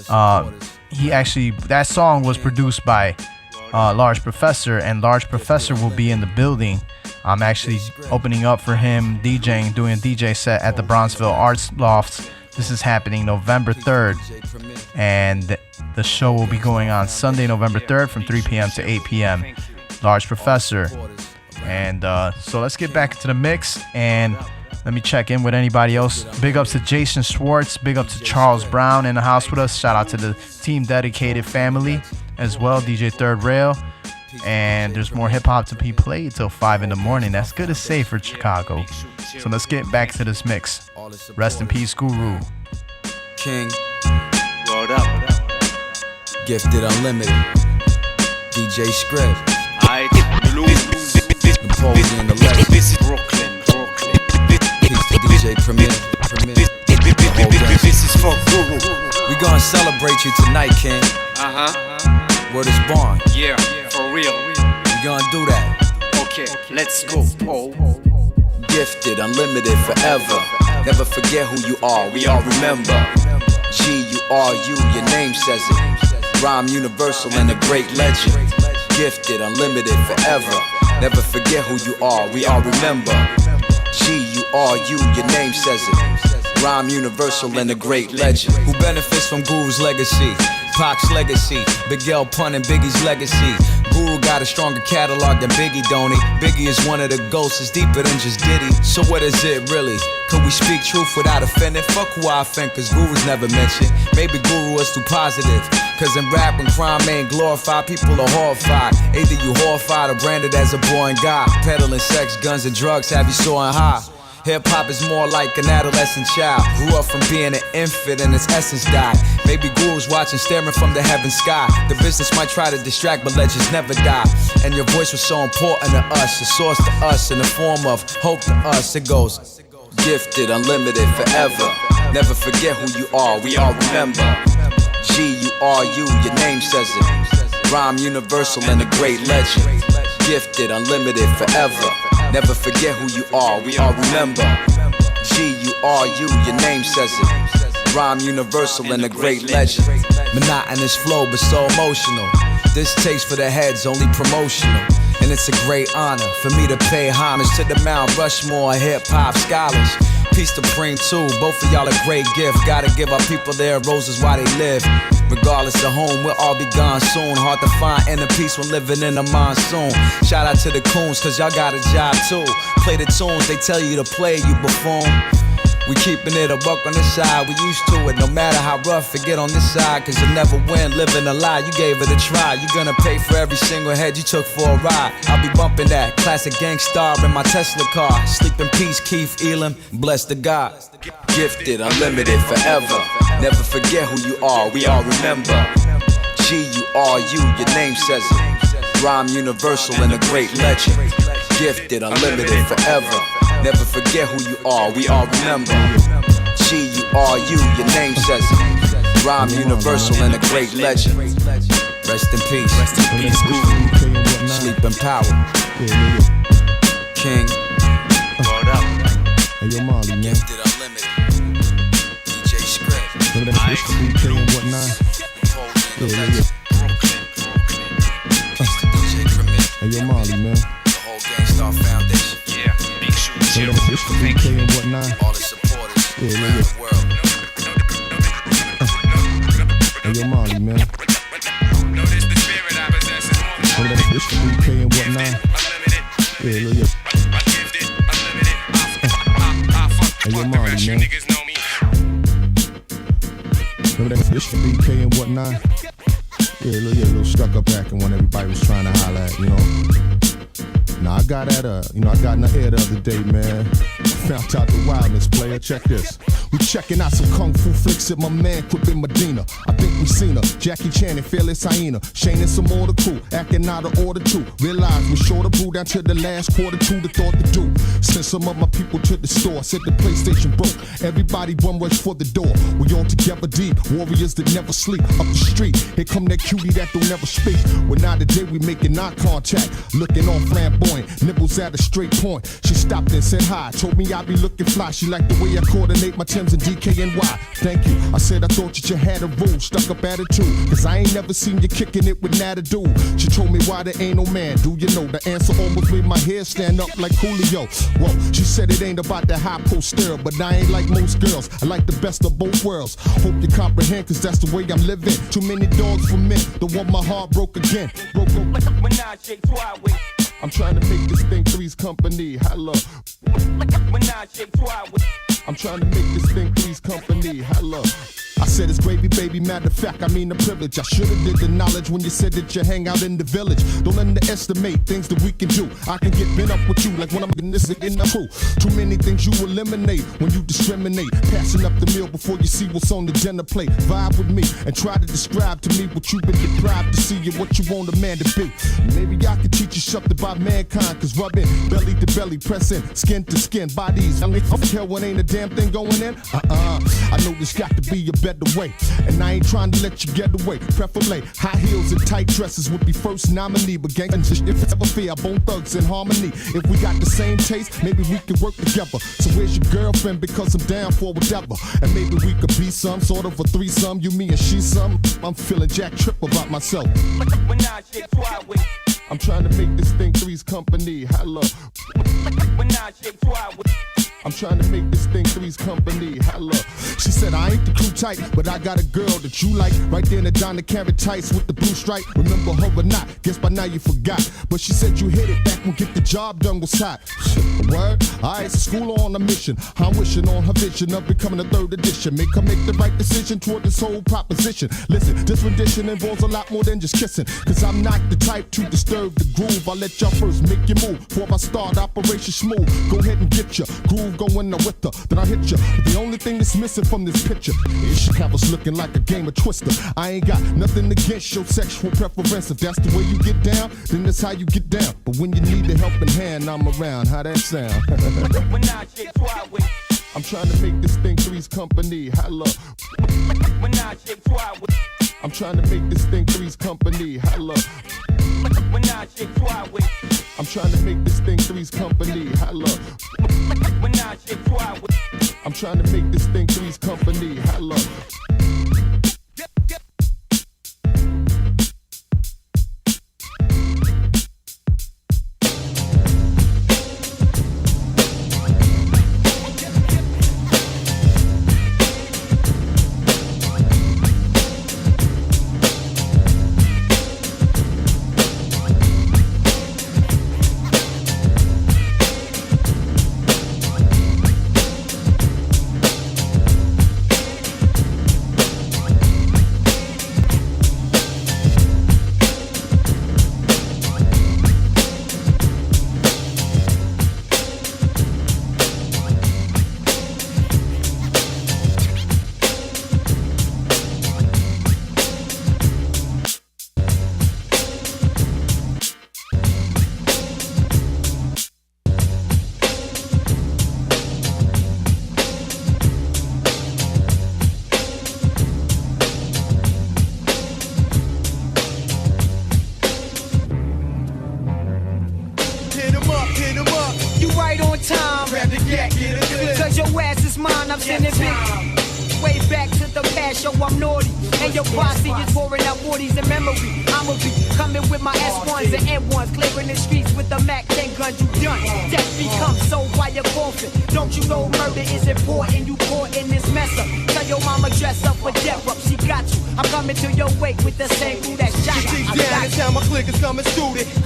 that song was produced by Large Professor, and Large Professor will be in the building. I'm actually opening up for him, DJing, doing a DJ set at the Bronzeville Arts Lofts. This is happening November 3rd, and the show will be going on Sunday, November 3rd from 3 p.m. to 8 p.m. Large Professor. And so let's get back into the mix, and let me check in with anybody else. Big ups to Jason Schwartz, big up to Charles Brown in the house with us. Shout out to the Team Dedicated family as well, DJ Third Rail. And there's more hip-hop to be played till 5 in the morning. That's good to say for Chicago. So let's get back to this mix. Rest in peace, Guru. King. Word up. Gifted Unlimited. DJ Script. Napoleon the Legend. Brooklyn. Peace to DJ Premier. This is for Guru. We gonna celebrate you tonight, King. Word is born. Yeah, for real. We gonna do that. Okay, let's go. Gifted, unlimited, forever. Never forget who you are, we all remember. G, you are you, your name says it. Rhyme universal and a great legend. Gifted, unlimited, forever. Never forget who you are, we all remember. G, you are you, your name says it. Rhyme universal and a great legend. Who benefits from Guru's legacy? Pac's legacy, Big L Pun and Biggie's legacy. Guru got a stronger catalog than Biggie, don't he? Biggie is one of the ghosts, it's deeper than just Diddy. So what is it really? Could we speak truth without offending? Fuck who I offend, cause Guru's never mentioned. Maybe Guru was too positive, cause in rap when crime ain't glorified, people are horrified. Either you horrified or branded as a boring guy. Peddling sex, guns and drugs have you soaring high. Hip-hop is more like an adolescent child. Grew up from being an infant and its essence died. Maybe Guru's watching, staring from the heaven sky. The business might try to distract, but legends never die. And your voice was so important to us, a source to us, in the form of hope to us. It goes, gifted, unlimited, forever. Never forget who you are, we all remember. G, you are you, your name says it. Rhyme universal and a great legend. Gifted, unlimited, forever. Never forget who you are, we all remember. G, you are you, your name says it. Rhyme universal and a great legend. Monotonous flow, but so emotional. This takes for the heads, only promotional. And it's a great honor for me to pay homage to the Mount Rushmore hip-hop scholars. Peace to Preem too, both of y'all a great gift. Gotta give our people their roses while they live. Regardless of home, we'll all be gone soon. Hard to find inner peace when living in a monsoon. Shout out to the coons, cause y'all got a job too. Play the tunes, they tell you to play, you buffoon. We keeping it a buck on this side, we used to it. No matter how rough it get on this side, cause you'll never win living a lie. You gave it a try, you gonna pay for every single head you took for a ride. I'll be bumping that classic Gangstar in my Tesla car. Sleep in peace, Keith Elam, bless the God. Gifted, unlimited, forever. Never forget who you are, we all remember. G, you are you, your name says it. Rhyme universal and a great legend. Gifted, unlimited, forever. Never forget who you are, we all remember. G, you are you, your name says it. Rhyme universal and a great legend. Rest in peace. Sleep in power. King. Hey, yo, Molly, man. Gifted, unlimited. DJ Script. Remember that HBK and whatnot? Yeah. Hey, yo, Molly, man. The whole Gangstar Foundation. Yeah, Big Shoot Zero. Remember that HBK and whatnot? All the supporters around the world. Hey, yo, Molly, man. Remember that HBK and whatnot? Yeah, yeah. Hey, yo, Molly, man. Remember that this BK and whatnot? Yeah, little stuck-up acting when everybody was trying to holler at, you know. Now I got at I got in the air the other day, man. Found out the wildness, player. Check this. We checking out some kung fu flicks at my man Crip in Medina. I think we seen her. Jackie Chan and Fearless Hyena. Shane and some more the crew. Acting out of order too. Realized we short of brew down to the last quarter to the thought to do. Sent some of my people to the store. Said the PlayStation broke. Everybody one rush for the door. We all together deep. Warriors that never sleep. Up the street. Here come that cutie that don't never speak. Well now today we making eye contact. Looking all flamboyant. Nibbles at a straight point. She stopped and said hi. Told me I'd be looking fly. She liked the way I coordinate my Timbs and DKNY. Thank you. I said I thought that you had a rule. Stuck up attitude. Cause I ain't never seen you kicking it with Nada dude. She told me why there ain't no man. Do you know the answer almost made my hair stand up like Coolio. Whoa, she said it ain't about the high poster, but I ain't like most girls. I like the best of both worlds. Hope you comprehend, cause that's the way I'm living. Too many dogs for men. Don't want my heart broke again. I'm trying to make this thing Three's Company. Hello. I'm trying to make this thing Three's Company. Hello. I said it's gravy, baby. Matter of fact, I mean the privilege. I should've did the knowledge when you said that you hang out in the village. Don't underestimate things that we can do. I can get bent up with you like when I'm in this in the crew. Too many things you eliminate when you discriminate. Passing up the meal before you see what's on the dinner plate. Vibe with me and try to describe to me what you've been deprived to see and what you want a man to be. Maybe I can teach you something about mankind. Cause rubbing belly to belly, pressing skin to skin, bodies. I mean, hell, when ain't a damn thing going in? I know there's got to be a better way, and I ain't trying to let you get away. Preferably high heels and tight dresses would be first nominee, but gang if it's ever fair, Bone Thugs in harmony. If we got the same taste, maybe we can work together. So where's your girlfriend? Because I'm down for whatever, and maybe we could be some sort of a threesome. You, me, and she some. I'm feeling Jack Tripp about myself. I'm trying to make this thing Three's Company. Hello. I'm trying to make this thing Three's Company. Hello. She said I ain't the crew type, but I got a girl that you like. Right there in the Donna Carrot tights with the blue stripe. Remember her or not? Guess by now you forgot. But she said you hit it back when Get the Job Done was hot. Word? Alright, so school on a mission. I'm wishing on her vision of becoming a third edition. Make her make the right decision toward this whole proposition. Listen, this rendition involves a lot more than just kissing. Cause I'm not the type to disturb the groove. I'll let y'all first make your move before I start Operation Smooth. Go ahead and get ya groove going there with her, then I hit ya. The only thing that's missing from this picture is she have us looking like a game of Twister. I ain't got nothing against your sexual preference. If that's the way you get down, then that's how you get down. But when you need a helping hand, I'm around. How that sound? I'm trying to make this thing Three's Company. Hello. I'm trying to make this thing Three's Company. Hello. I'm trying to make this thing Three's Company. Hello. I'm trying to make this thing Three's Company. Hello.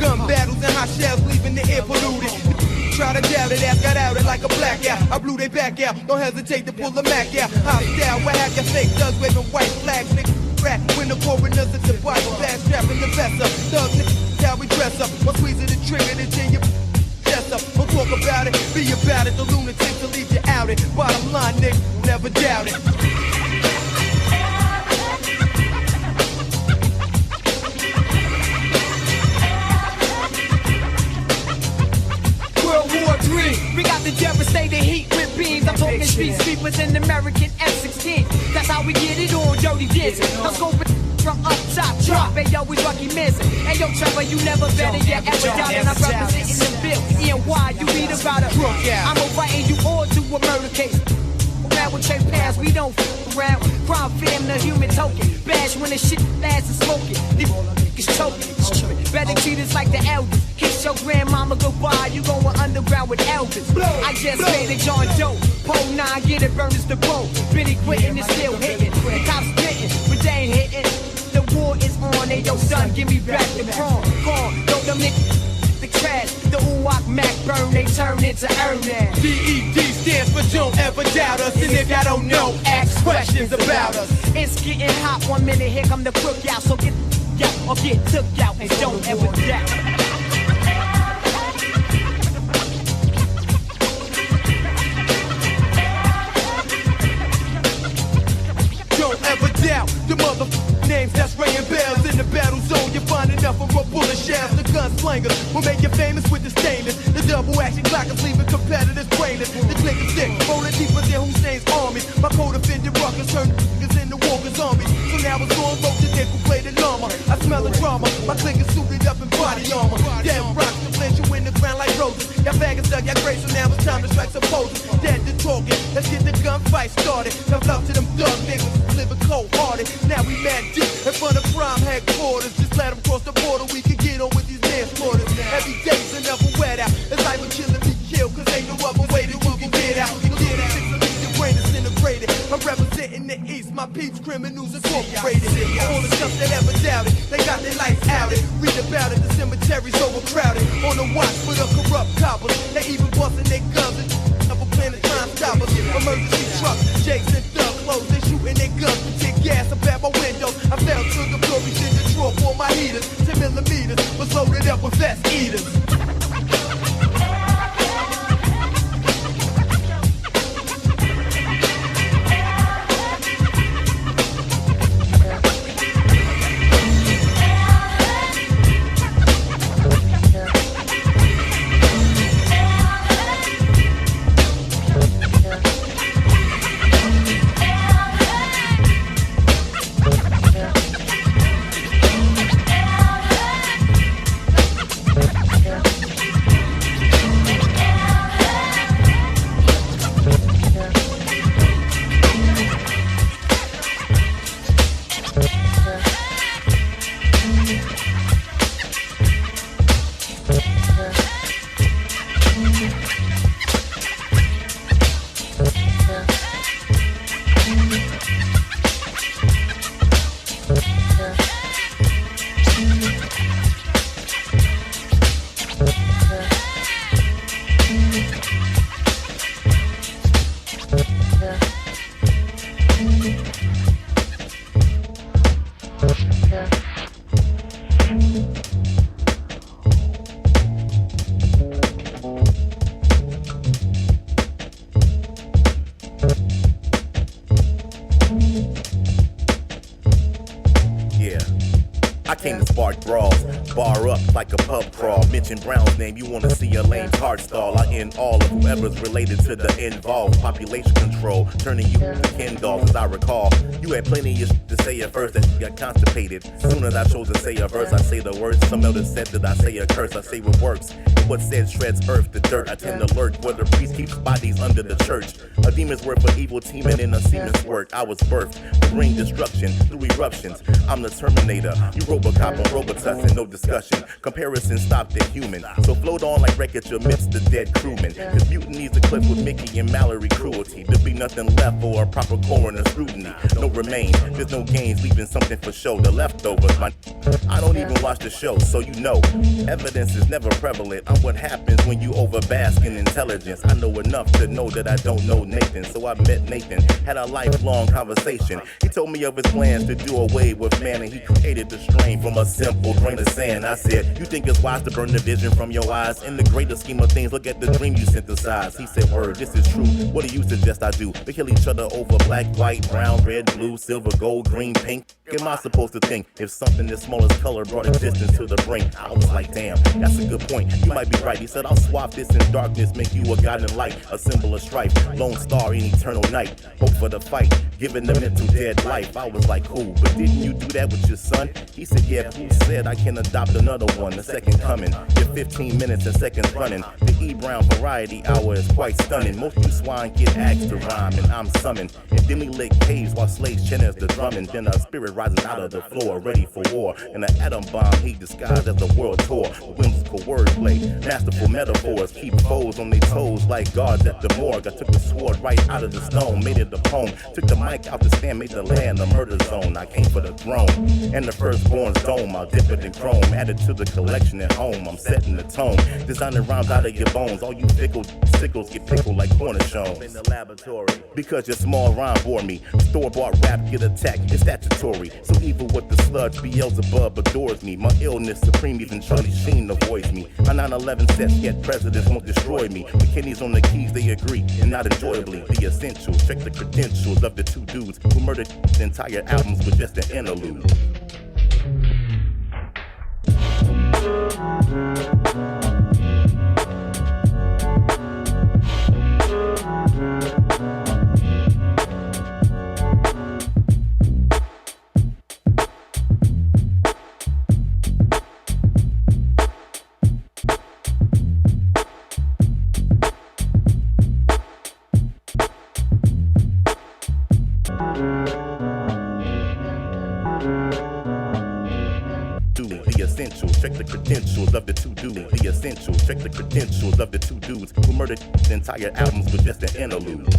Gun battles and hot shells leaving the air polluted. Try to doubt it, ass got out it like a blackout. I blew they back out, don't hesitate to pull the Mac out. Hostile, what have your fake thugs waving white flags, nigga. Rap when the coroners at the bottom, fast trapping the vest up. Thugs, nigga, how we dress up. One squeeze of the trigger, then you chest up. Don't talk about it, be about it. The lunatics will leave you out it. Bottom line, nigga, never doubt it. We got the devastating heat with beams. I'm talking street sweepers and American F-16. That's how we get it on Dirty Dancing. I'm scoping from up top, drop. Hey yo, we Lucky Manson. Hey yo, Trevor, you never better yet ever down. And I'm representing the bill. E&Y, you read about it. I'm inviting you all to a murder case. Around with your past, we don't f around. Crime fam, the human token. Bash when the shit lasts and smoking. These niggas choking. Better treat us like the elders. Kiss your grandmama goodbye, you going underground with Elvis. I just made a John Doe. Pole 9, get it, burn us the boat. Billy quitting and still hitting. The cops getting, but they ain't hitting. The war is on, hey yo son, give me back the prawn. Gone, throw them niggas the trash. The Uwak Mac burn, they turn into Ernest. DED stands for don't ever doubt us. And if y'all don't know, ask questions about us. It's getting hot, 1 minute, here come the cookout. So get out or get took out and don't ever doubt. Don't ever doubt the motherfucking names that's ringing bells in the battle zone. You find enough of a bullet shells. The gunslingers will make you famous with the stainless. The double action clockers leaving competitors brainless. The click of stick rolling deeper than Hussein's armies. My co-defendant ruckers turn niggas into walkers zombies. So now it's on road to nickel plated armor. I smell a drama. My click is suited up in body armor. Dead rocks to blend you in the ground like roses. Y'all faggots dug y'all graves, so now it's time to strike some poses. Dead to talking. Let's get the gunfight started. Tough love to them thug niggas living cold-hearted. Now we mad deep in front of crime headquarters. Just let them cross the border, we can get on with these manslaughters. Every day's another wet out. It's like we're killing me killed, cause ain't no other way that you can get out. You get out, your brain is integrated. I'm representing the East, my peeps, criminals incorporated. All the stuff that ever doubted, they got their lights outed. Read about it, the cemetery's overcrowded. On the watch for the corrupt coppers, they even busting their guns and never plan to try and stop us. Emergency trucks, Jakes and thug clothes, they shooting their guns with tear gas up at my windows. I fell to the glory in the drawer for my heaters. 10 millimeters was loaded up with fast eaters. Like a pub crawl, mention Brown's name, you wanna see a lame's heart stall. I end all of whoever's related to the involved. Population control, turning you to Ken dolls, as I recall. You had plenty of shit to say at first that you got constipated. Soon as I chose to say a verse, I say the words. Some elders said that I say a curse, I say what works. What said shreds earth to dirt, I tend to lurk where the priest keeps bodies under the church. A demon's work for evil teaming in a seaman's work. I was birthed to bring destruction through eruptions. I'm the Terminator, you Robocop on Robotussin, no discussion. Comparison stopped at human. So float on like wreckage amidst the dead crewmen. Cause mutinies eclipsed with Mickey and Mallory cruelty. There be nothing left for a proper coroner scrutiny. No remains, there's no gains, leaving something for show. The leftovers, I don't even watch the show, so you know. Evidence is never prevalent. I'm what happens when you overbask in intelligence. I know enough to know that I don't know Nathan. So I met Nathan, had a lifelong conversation. He told me of his plans to do away with man, and he created the strain from a simple grain of sand. I said, you think it's wise to burn the vision from your eyes? In the greater scheme of things, look at the dream you synthesize. He said, word, this is true. What do you suggest I do? We kill each other over black, white, brown, red, blue, silver, gold, green, pink. What am I supposed to think if something as small as color brought existence to the brink? I was like, damn, that's a good point. You might be right. He said, I'll swap this in darkness, make you a god in light, a symbol of strife, lone star in eternal night, hope for the fight, giving the mental dead life. I was like, cool, but didn't you do that with your son? He said, yeah, who said I can adopt another one, the second coming? Your 15 minutes and seconds running. The E. Brown variety hour is quite stunning. Most you swine get asked to rhyme, and I'm summoned. And then we lick caves while slaves chin as the drumming. Then a spirit rises out of the floor, ready for war. And an atom bomb he disguised as a world tour. Whimsical wordplay, masterful metaphors, keep foes on their toes like guards at the morgue. I took the sword right out of the stone, made it a poem. Took the mic out the stand, made the land a murder zone. I came for the throne, and the firstborn's dome. I'll dip it in chrome, add it to the collection at home. I'm setting the tone, designing rhymes out of your bones. All you sickles get pickled like cornichons in the laboratory. Because your small rhyme bore me. Store-bought rap get attacked, it's statutory. So evil with the sludge, Beelzebub adores me. My illness supreme, even Charlie Sheen avoids me. My 9/11 sets, yet presidents won't destroy me. McKinney's on the keys, they agree, and not enjoyably. The essentials, check the credentials of the two dudes who murdered the entire albums with just an interlude. Check the credentials of the two dudes. The essentials. Check the credentials of the two dudes who murdered the entire albums with just an interlude.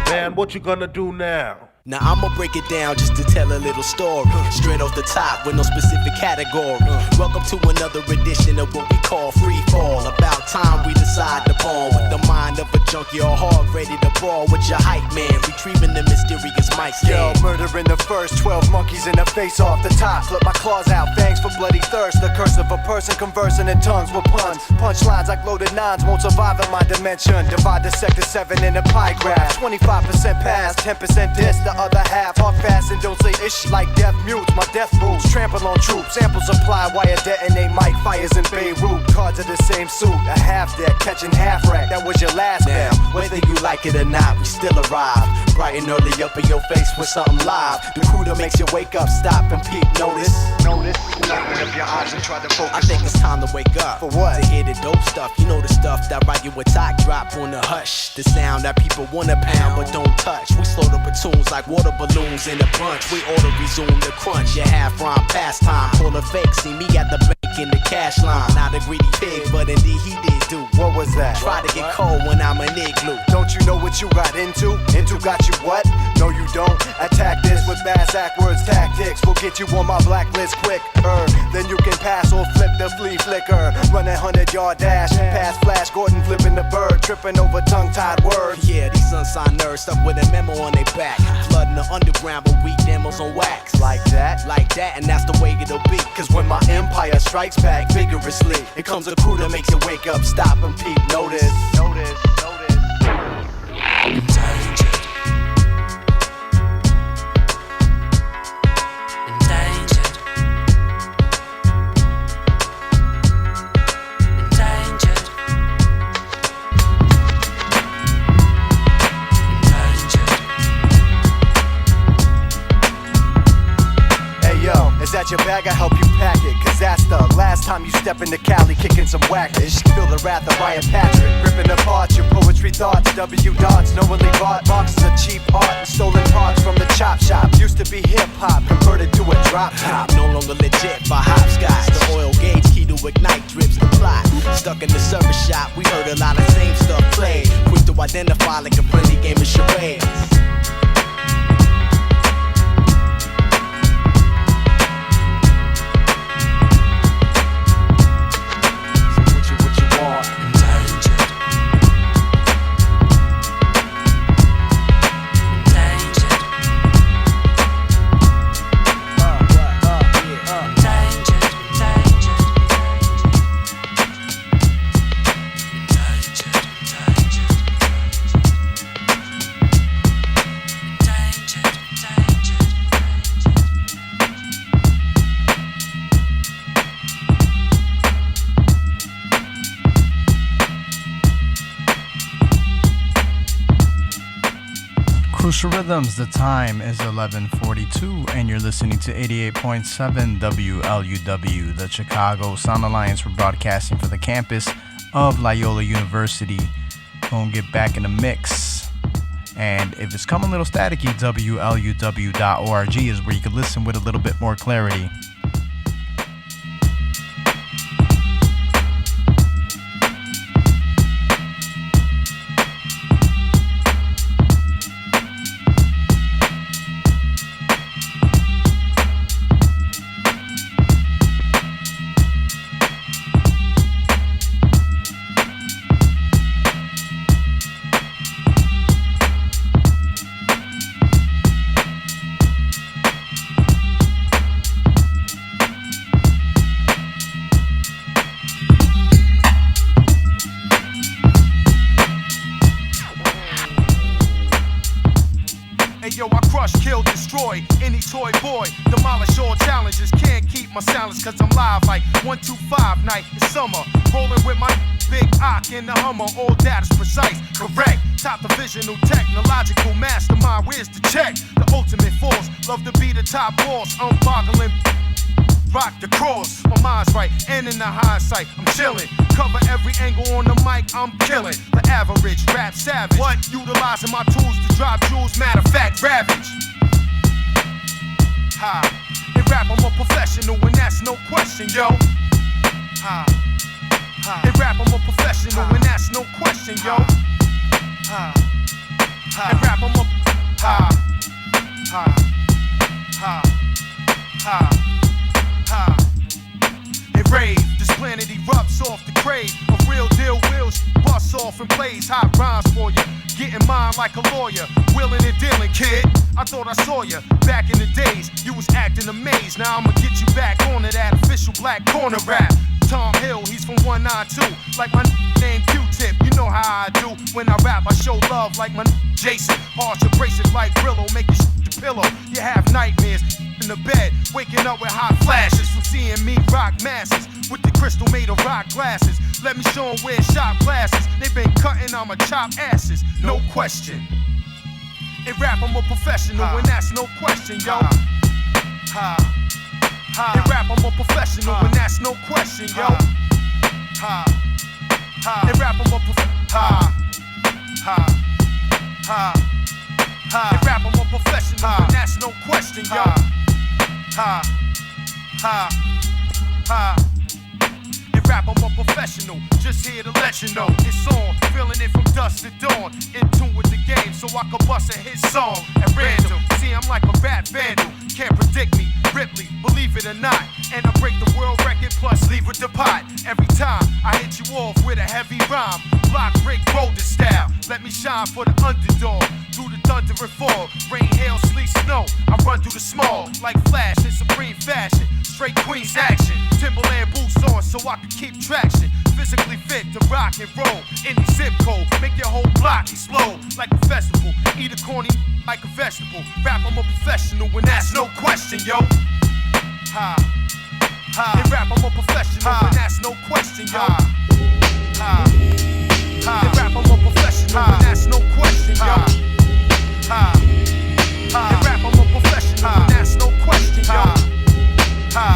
Man, what you gonna do now? Now I'ma break it down just to tell a little story, straight off the top with no specific category. Welcome to another edition of what we call free fall. About time we decide to ball with the mind of a junkie or hard ready to brawl with your hype man, retrieving the mysterious mic stand. Yo, murdering the first 12 monkeys in the face off the top. Flip my claws out, fangs for bloody thirst. The curse of a person conversing in tongues with puns. Punchlines like loaded nines won't survive in my dimension. Divide the sector 7 in a pie graph. 25% pass, 10% diss. The other half talk fast and don't say ish like death mutes. My death rules trample on troops. Samples apply, wire detonate, mic fires in Beirut. Cards of the same suit, a half deck catching half rack. That was your last now. Whether you like it or not, we still arrive. Bright and early up in your face with something live. The crew that makes you wake up, stop and peep. Notice. Open up your eyes and try to focus. I think it's time to wake up. For what? To hear the dope stuff. You know the stuff that right you with talk drop on the hush. The sound that people wanna pound but don't touch. We slow the platoons like water balloons in a bunch. We ought to resume the crunch. Your half rhyme pastime. Pull a fake, see me at the bank in the cash line. Not a greedy pig, but indeed he did do. What was that? Try to get cold when I'm an igloo. Don't you know what you got into? Into got you what? No you don't. Attack this with bass backwards tactics. We'll get you on my blacklist quick. Then you can pass or flip the flea flicker. Run a 100-yard dash. Pass Flash Gordon flipping the bird. Tripping over tongue-tied words. Yeah, these unsigned nerds stuck with a memo on their back. Flooding the underground but weak demos on wax. Like that? Like that, and that's the way it'll be. Cause when my empire strikes back vigorously, it comes a crew that makes you wake up, stop and peep. Notice. got your bag, I help you pack it. Cause that's the last time you step into Cali kicking some whackers. Feel the wrath of Ryan Patrick, ripping apart your poetry thoughts. W dots, knowingly bought boxes of cheap art and stolen parts from the chop shop. Used to be hip hop, converted to a drop top. No longer legit for hopscotch. The oil gauge key to ignite drips the plot. Stuck in the service shop, we heard a lot of same stuff played. Quick to identify like a friendly game of charades. Crucial Rhythms, the time is 11:42, and you're listening to 88.7 WLUW, the Chicago Sound Alliance. We're broadcasting for the campus of Loyola University. Gonna get back in the mix. And if it's coming a little staticky, WLUW.org is where you can listen with a little bit more clarity. Cause I'm live like 125 night in summer. Rolling with my big ock in the Hummer. All data's precise, correct. Top divisional technological mastermind. Where's the check? The ultimate force. Love to be the top boss. I'm boggling. Rock the cross. My mind's right. And in the hindsight, I'm chilling. Cover every angle on the mic, I'm killing. The average rap savage. What? Utilizing my tools to drop jewels. Matter of fact, ravage. Ha. In rap, I'm a professional, and that's no question, yo. Ha. Ha. In rap, I'm a professional, and that's no question, yo. Ha. Ha. In rap, I'm a ha. Ha. Ha. Ha. Ha. In rave, this planet erupts off the crave. A real deal wheels bust off and plays hot rhymes for you. Getting mine like a lawyer, willing and dealing, kid. I thought I saw you back in the days. You was acting amazed. Now I'ma get you back onto that official black corner rap. Tom Hill, he's from 192. Like my name Q-Tip. You know how I do. When I rap, I show love like my Jason. Hard to abrasive like Brillo. Make you the pillow. You have nightmares in the bed. Waking up with hot flashes from seeing me rock masses. With the crystal made of rock glasses. Let me show 'em where shop glasses. They been cutting, I'ma chop asses. No question. In rap, I'm a professional, and that's no question, yo. Ha. Ha. In rap, I'm a professional, and that's no question, yo. Ha. Ha. In rap, I'm a professional. Ha. Ha. Ha. Ha. In rap, I'm a professional, and that's no question, yo. Ha. Ha. Ha. In rap, I'm a professional, just here to let you know it's on. Feeling it from dusk to dawn, in tune with the game, so I can bust a hit song at random. See, I'm like a rap vandal, can't predict me, Ripley, believe it or not. And I break the world record, plus leave with the pot. Every time I hit you off with a heavy rhyme, block, break, boulder style. Let me shine for the underdog, through the thunder and fall. Rain, hail, sleet, snow, I run through the small, like Flash in supreme fashion. Straight Queens action, Timberland boots on so I can keep traction. Physically fit to rock and roll. Any zip code, make your whole block explode like a festival. Eat a corny like a vegetable. Rap, I'm a professional, and that's no question, yo. Ha. Ha. In rap, I'm a professional, and that's no question, yo. Ha. Ha. In rap, I'm a professional, and that's no question, yo. Ha. Ha. In rap, I'm a professional, and that's no question, yo. Ha.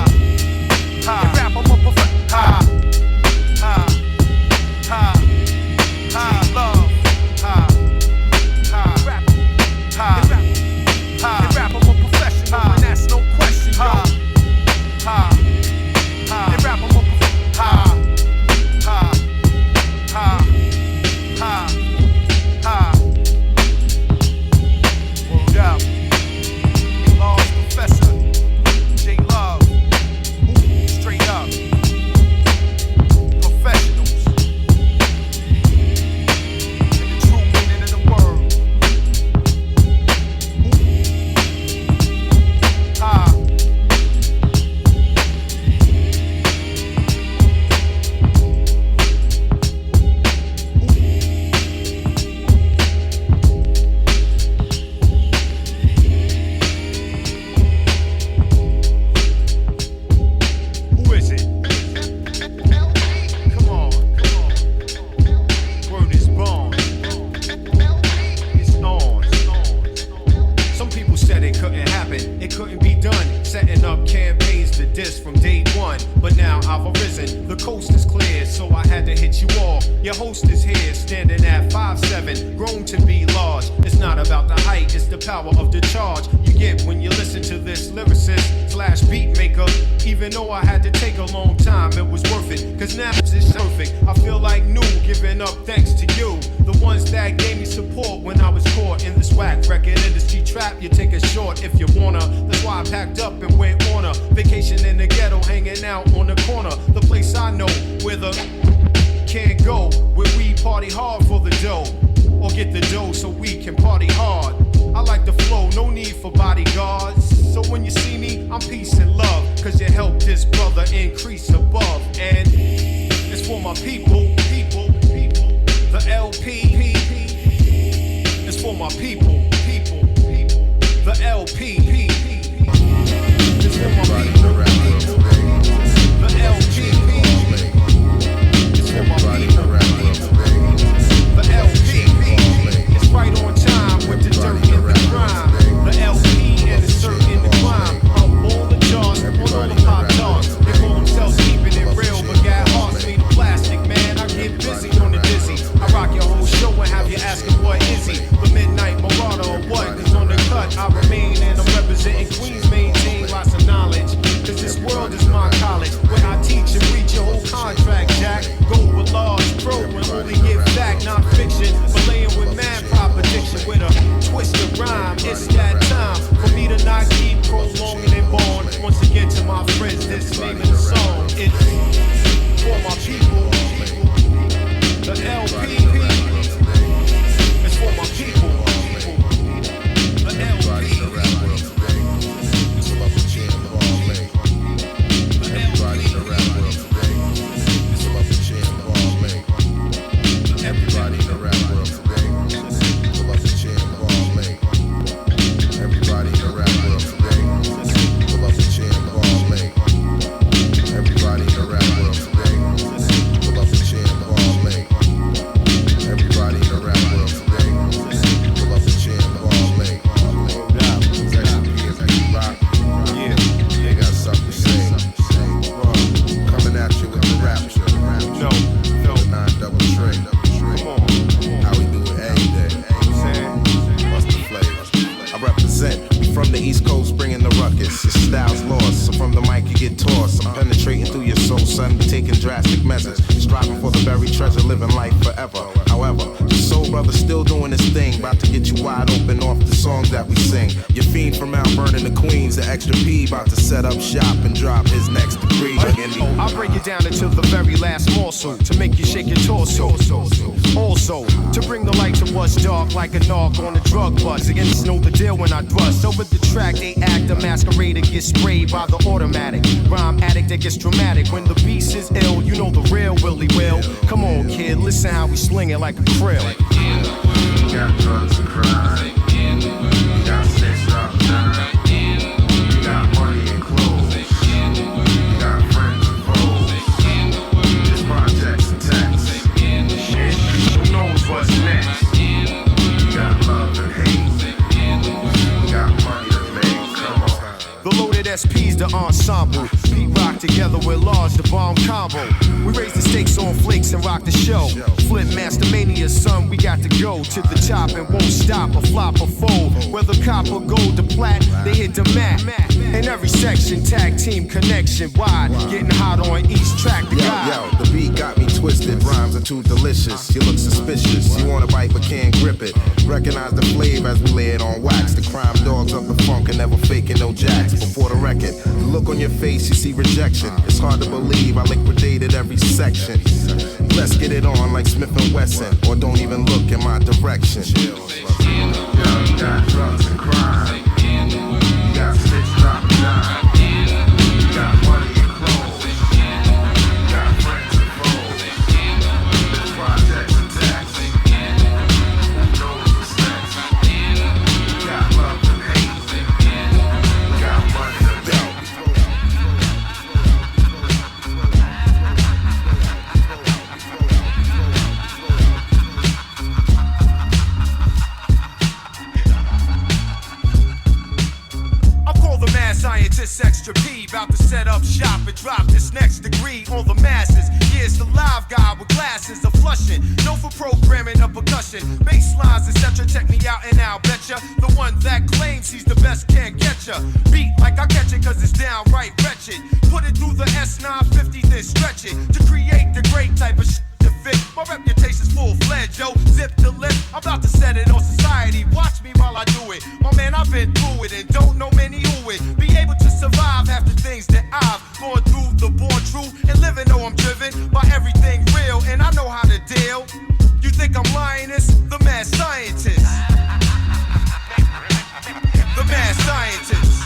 happened, it couldn't be done. Setting up campaigns to diss from day one. But now I've arisen, the coast is clear, so I had to hit you all. Your host is here, standing at 5'7", grown to be large. It's not about the height, it's the power of the charge you get when you listen to this lyricist slash beat maker. Even though I had to take a long time, it was worth it, cause now it's perfect. I feel like new, giving up thanks to you, the ones that gave me support when I was caught in this whack record industry trap. You take it short if you wanna. That's why I packed up and went on a vacation in the ghetto, hanging out on the corner, the place I know where the can't go, where we party hard for the dough, or get the dough so we can party hard. I like the flow, no need for bodyguards. So when you see me, I'm peace and love, cause you helped this brother increase above. And it's for my people, the LP. It's for my people, the LP. It's for my people, the LP. It's for my people, the LP. It's right on time with the dirt and the grime. The LP and the cert in the climb. Up all the charts, on all the pop charts. They call themselves keeping it real, but got hearts made of plastic, man. I get busy on the dizzy. I rock your whole show and have you asking what is he? The Midnight Marauder or what? Cause on the cut I remain and I'm representing Queens, maintain lots of knowledge. Cause this world is my college, where I teach and reach your whole contract, Jack. Go with large pro and only give back non-fiction, but laying with mad pop addiction with a twist of rhyme. It's that time for me to not keep prolonging and born. Once again to my friends, this name of the song, it's for my people, the LP. It's for my people, the LP. Down until the very last morsel to make you shake your torso. Also, to bring the light to what's dark like a knock on a drug buzz. Against know the deal when I thrust over the track. They act a masquerader, gets sprayed by the automatic rhyme addict that gets dramatic. When the beast is ill, you know the real Willie will. Come on, kid, listen how we sling it like a krill. We got drugs and crime. We got sex, rock, time. We got money and clothes. What's next? We got love and hate. We got money to make. Come on. The loaded SP's the ensemble. Beat rock together with Large, the bomb combo. We raise the stakes on flakes and rock the show. Flip Master Mania, son, we got to go to the top and won't stop or flop or fold. Whether copper, gold, or plat, they hit the mat. In every section, tag team connection wide. Getting hot on each track to guide. Yo, the beat got me twisted. Rhymes are too delicious. You look suspicious. You wanna bite but can't grip it. Recognize the flavor as we lay it on wax. The crime dogs of the funk and never faking no jacks. Before the record, the look on your face, you see rejection. It's hard to believe I liquidated every section. Let's get it on like Smith & Wesson, or don't even look in my direction. Yo, you got drugs and crime. You got snitch, drop, dime. You got money and clothes. You got friends and foes. Projects and tax. Who knows what's next? You got love and hate. You got money to make. this extra P, about to set up shop and drop this next degree on the masses. Here's the live guy with glasses of flushing, known for programming a percussion, bass lines, etc. Check me out and I'll betcha the one that claims he's the best can't get ya. Beat like I catch it cause it's downright wretched. Put it through the S950 then stretch it to create the great type of shit to fit. My reputation's full-fledged, yo, zip to lip. I'm about to set it on society. Watch me while I do it. My man, I've been through it and don't know many who it. Be able to survive half the things that I've gone through. The born true and living, though I'm driven by everything real, and I know how to deal. You think I'm lying? It's the mad scientist. The mad scientist.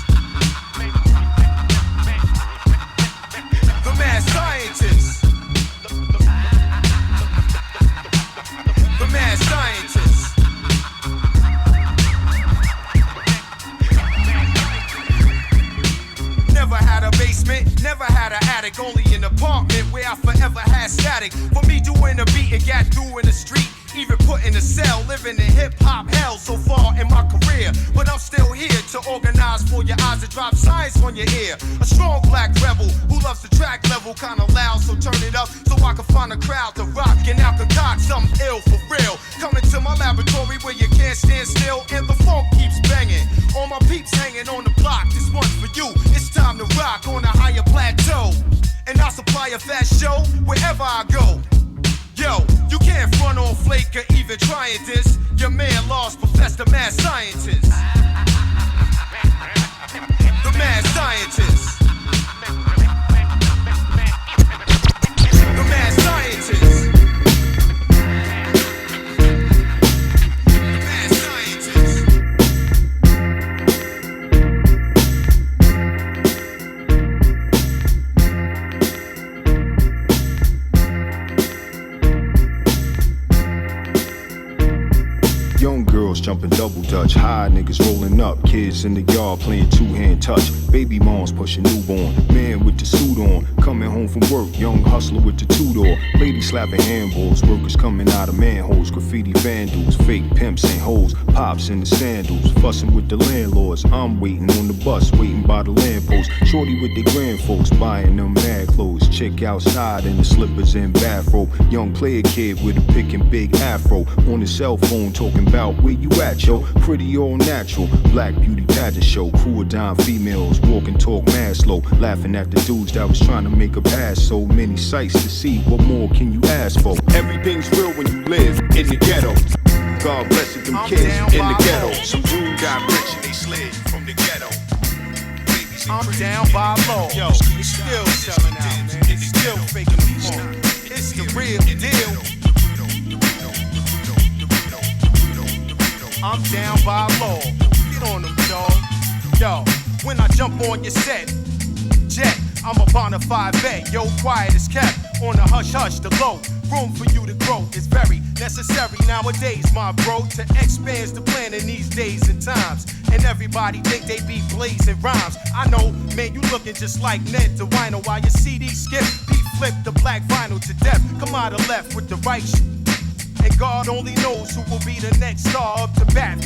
The mad scientist. The mad scientist. Never had a basement, never had an attic, only an apartment where I forever had static. For me doing a beat and got through in the street, even put in a cell, living in hip-hop hell so far in my career. But I'm still here to organize for your eyes and drop science on your ear. A strong black rebel who loves the track level, kinda loud, so turn it up so I can find a crowd to rock and now concoct something ill for real. Coming to my laboratory where you can't stand still and the funk keeps banging. All my peeps hanging on the block, this one's for you. It's time to rock on a higher plateau, and I'll supply a fast show wherever I go. Yo, you can't front on Flake or even trying this. Your man lost, professed the mad scientist. The mad scientist. The mad scientist. The mad scientist. Young girls jumping double dutch, high niggas rolling up, kids in the yard playing two-hand touch, baby moms pushing newborn, man with the suit on, coming home from work, young hustler with the two-door, lady slapping handballs, workers coming out of manholes, graffiti vandals, fake pimps and hoes, pops in the sandals, fussing with the landlords, I'm waiting on the bus, waiting by the lamppost, shorty with the grand folks, buying them mad clothes, chick outside in the slippers and bathrobe, young player kid with a pick and big afro, on his cell phone talking about where you at, yo, pretty all natural, black beauty pageant show, crew of dime females, walk and talk mad slow, laughing at the dudes that was trying to make a pass, so many sights to see, what more can you ask for? Everything's real when you live in the ghetto, God bless them kids in the ghetto, some dude got rich and they slid from the ghetto. I'm down by law, yo, it's still selling out, man, it's still faking the phone, it's the real deal. I'm down by law. Get on them, dog. Yo, when I jump on your set, jet, I'm a bona fide vet. Yo, quiet is kept on the hush hush, the low. Room for you to grow is very necessary nowadays, my bro. To expand the plan in these days and times. And everybody think they be blazing rhymes. I know, man, you looking just like Ned DeWino while your CD skip. P flip the black vinyl to death. Come out of left with the right shit. And God only knows who will be the next star up to bat.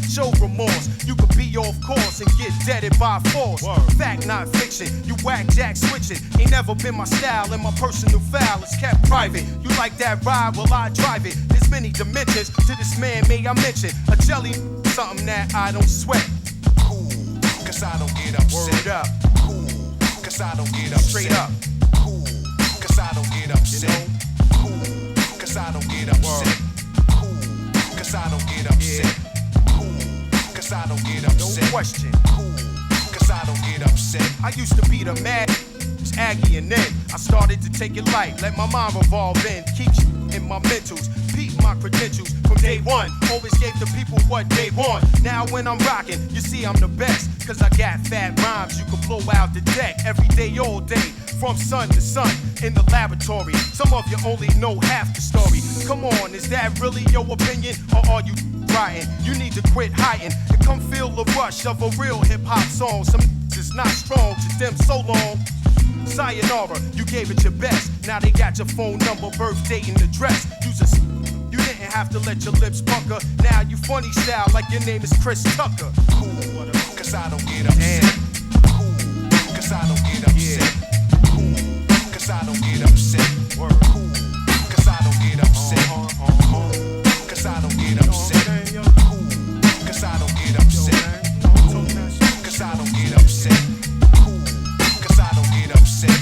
Show remorse, you could be off course and get deaded by force. Fact, not fiction, you whack jack switching. Ain't never been my style, and my personal foul is kept private. You like that ride, well I drive it. There's many dimensions to this man, may I mention. A jelly, something that I don't sweat. Cool, cause I don't get upset. Word up. Cool, cause I don't get upset. Straight up. Cool, cause I don't get upset. You know? Cause I don't get upset. Cool, cause I don't get upset. Cool, cause I don't get upset. No question. Cool, cause I don't get upset. I used to be the mad Aggie, and then I started to take it light, let my mind revolve in, keep you in my mentals, peep my credentials from day one. Always gave the people what they want. Now when I'm rocking, you see I'm the best, cause I got fat rhymes you can blow out the deck every day, all day. From sun to sun in the laboratory. Some of you only know half the story. Come on, is that really your opinion? Or are you writing? You need to quit hiding and come feel the rush of a real hip-hop song. Some is not strong to them so long. Sayonara, you gave it your best. Now they got your phone number, birth date, and address. You didn't have to let your lips pucker. Now you funny style like your name is Chris Tucker. Cool, cause I don't get upset.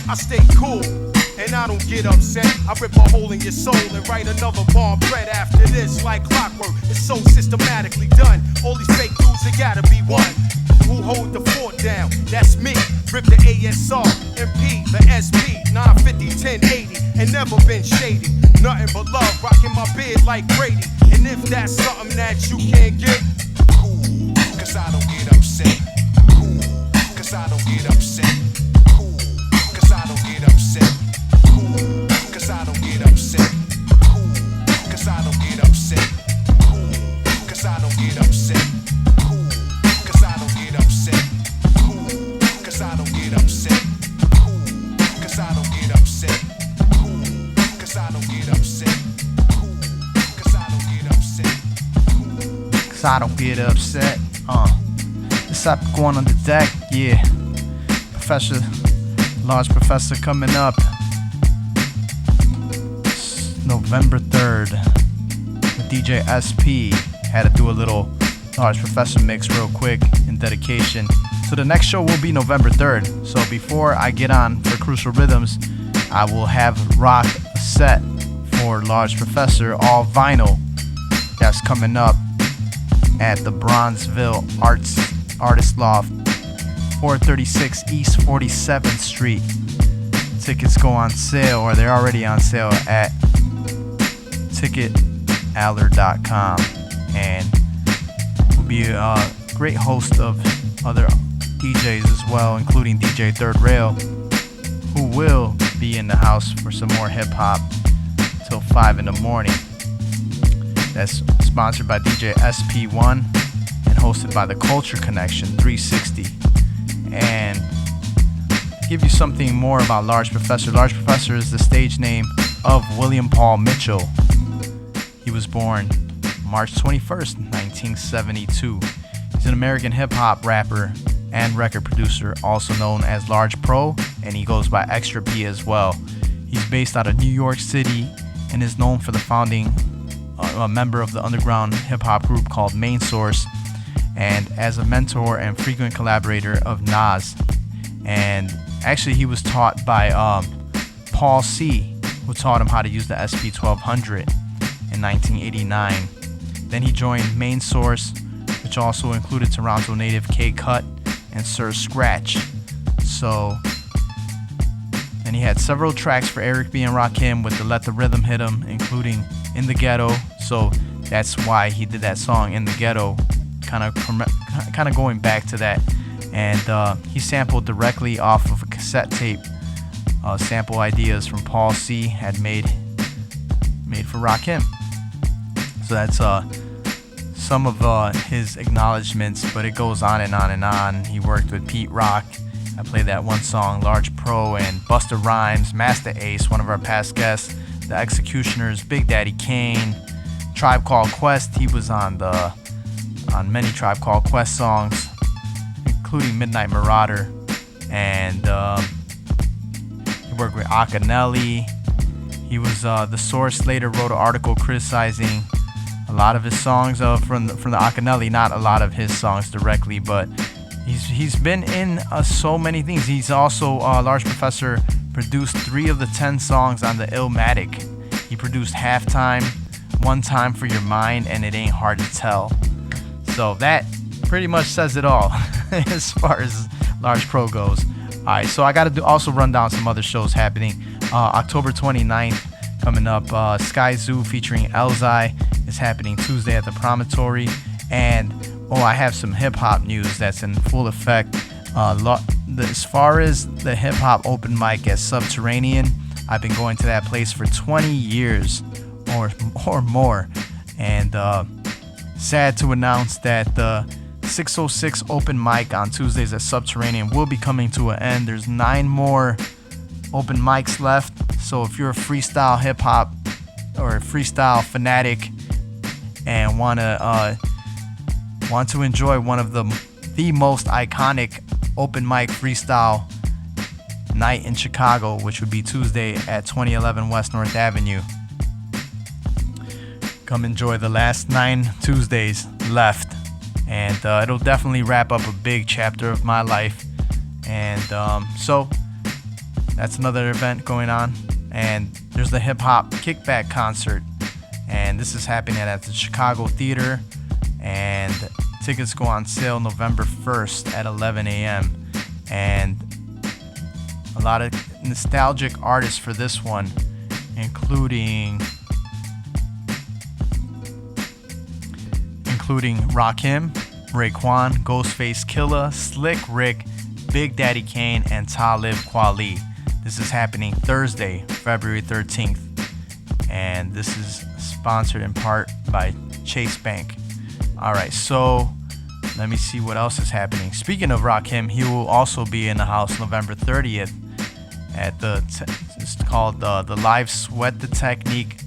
I stay cool. And I don't get upset. I rip a hole in your soul and write another bomb bread after this like clockwork. It's so systematically done. All these fake dudes, they gotta be one. Who hold the fort down? That's me. Rip the ASR, MP, the SP, 950, 1080, and never been shady. Nothing but love, rocking my beard like Brady. And if that's something that you can't get, cool, cause I don't get upset. Cool, cause I don't get upset. Cool, cause I don't get upset. Cool, cause I don't get upset. Cool, cause I don't get upset. Cool, cause I don't get upset. Cool, cause I don't get upset. Cool, cause I don't get upset. Cool, cause I don't get upset. Cool, cause I don't get upset. Cool, cause I don't get upset. Cause I don't get upset. This up going on the deck, yeah. Professor, Large Professor coming up. November 3rd. With DJ SP. Had to do a little Large Professor mix real quick in dedication. So the next show will be November 3rd. So before I get on for Crucial Rhythms, I will have rock a set for Large Professor, all vinyl. That's coming up at the Bronzeville Artist Loft, 436 East 47th Street. Tickets go on sale, or they're already on sale at ticketaller.com, and will be a great host of other DJs as well, including DJ Third Rail, who will be in the house for some more hip hop till 5 in the morning. That's sponsored by DJ SP1 and hosted by the Culture Connection 360. And to give you something more about Large Professor. Large Professor is the stage name of William Paul Mitchell. He was born March 21st, 1972. He's an American hip-hop rapper and record producer, also known as Large Pro, and he goes by Extra P as well. He's based out of New York City and is known for the founding a member of the underground hip-hop group called Main Source, and as a mentor and frequent collaborator of Nas. And actually he was taught by Paul C, who taught him how to use the SP1200 in 1989. Then he joined Main Source, which also included Toronto native K-Cut and Sir Scratch. So then he had several tracks for Eric B and Rakim with the Let the Rhythm Hit 'Em, including In the Ghetto. So that's why he did that song In the Ghetto, kind of going back to that. And he sampled directly off of a cassette tape, sample ideas from Paul C had made for Rakim. So that's some of his acknowledgments, but it goes on and on and on. He worked with Pete Rock. I played that one song, Large Pro, and Busta Rhymes, Master Ace, one of our past guests, The Executioners, Big Daddy Kane, Tribe Called Quest. He was on many Tribe Called Quest songs, including Midnight Marauder, and he worked with Akinelli. He was The Source later wrote an article criticizing a lot of his songs from the Akinelli, not a lot of his songs directly, but he's been in so many things. He's also Large Professor produced 3 of the 10 songs on the Illmatic. He produced Halftime, One Time for Your Mind, and It Ain't Hard to Tell. So that pretty much says it all as far as Large Pro goes. Alright, so I got to also run down some other shows happening. October 29th coming up, Sky Zoo featuring Elzai is happening Tuesday at the Promontory. And I have some hip-hop news that's in full effect. As far as the hip-hop open mic at Subterranean, I've been going to that place for 20 years or more. And sad to announce that the 606 open mic on Tuesdays at Subterranean will be coming to an end. There's 9 more open mics left. So if you're a freestyle hip-hop or a freestyle fanatic and want to enjoy one of the most iconic open mic freestyle night in Chicago, which would be Tuesday at 2011 West North Avenue, come enjoy the last 9 Tuesdays left, and it'll definitely wrap up a big chapter of my life. And so That's another event going on. And there's the Hip Hop Kickback concert, and this is happening at the Chicago Theater, and tickets go on sale November 1st at 11 a.m. And a lot of nostalgic artists for this one, including Rakim, Raekwon, Ghostface Killah, Slick Rick, Big Daddy Kane, and Talib Kweli. This is happening Thursday, February 13th, and this is sponsored in part by Chase Bank. Alright, so let me see what else is happening. Speaking of Rakim, he will also be in the house November 30th at it's called the Live Sweat the Technique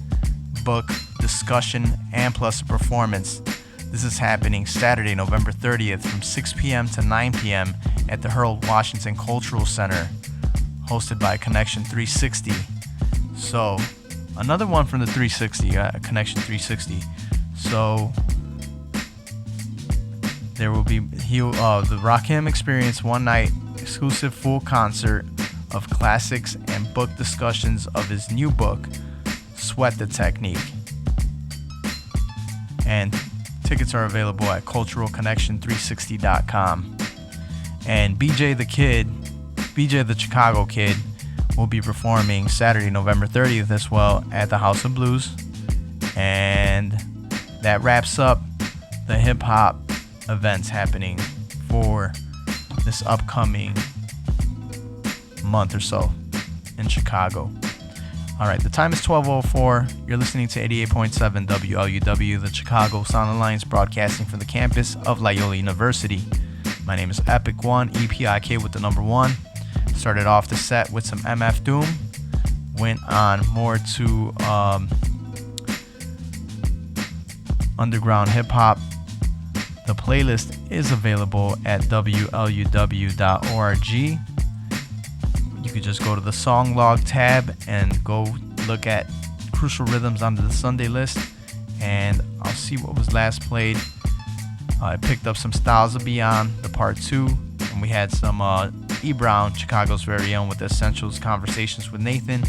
book discussion and plus a performance. This is happening Saturday, November 30th from 6 p.m. to 9 p.m. at the Harold Washington Cultural Center, hosted by Connection 360. So, another one from the 360, Connection 360. So, there will be the Rakim Experience one night exclusive full concert of classics and book discussions of his new book, Sweat the Technique. And tickets are available at culturalconnection360.com. And BJ the Chicago Kid, will be performing Saturday, November 30th as well at the House of Blues. And that wraps up the hip hop events happening for this upcoming month or so in Chicago. Alright, the time is 12:04. You're listening to 88.7 WLUW, the Chicago Sound Alliance, broadcasting from the campus of Loyola University. My name is Epic One, EPIK with the number 1. Started off the set with some MF Doom. Went on more to underground hip hop. The playlist is available at WLUW.org. You could just go to the song log tab and go look at Crucial Rhythms under the Sunday list, and I'll see what was last played. I picked up some Styles of Beyond, the part 2, and we had some E. Brown, Chicago's very own, with the Essentials Conversations with Nathan.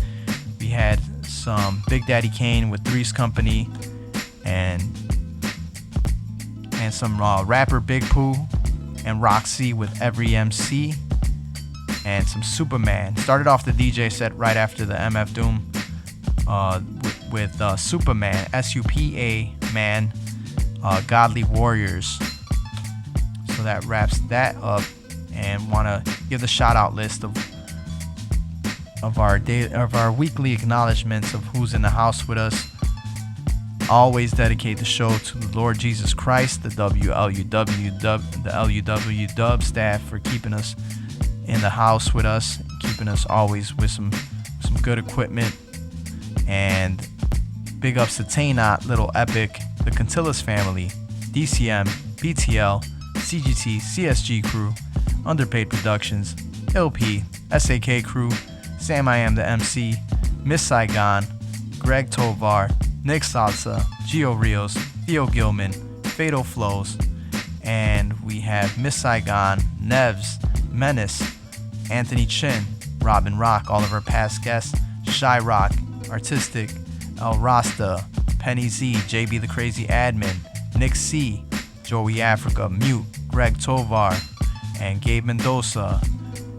We had some Big Daddy Kane with Three's Company, and some rapper Big Pooh and Roxy with Every MC, and some Superman. Started off the DJ set right after the MF Doom with Superman, S-U-P-A Man, Godly Warriors. So that wraps that up, and want to give the shout out list of our weekly acknowledgments of who's in the house with us. Always dedicate the show to the Lord Jesus Christ, the LUW Dub staff, for keeping us in the house with us, keeping us always with some good equipment. And big ups to Tainot, Little Epic, the Cantillas family, DCM, BTL, CGT, CSG crew, Underpaid Productions, LP, SAK crew, Sam I Am the MC, Miss Saigon, Greg Tovar, Nick Salsa, Gio Rios, Theo Gilman, Fatal Flows, and we have Miss Saigon, Nevs, Menace, Anthony Chin, Robin Rock, all of our past guests, Shy Rock, Artistic, El Rasta, Penny Z, JB the Crazy Admin, Nick C, Joey Africa, Mute, Greg Tovar, and Gabe Mendoza,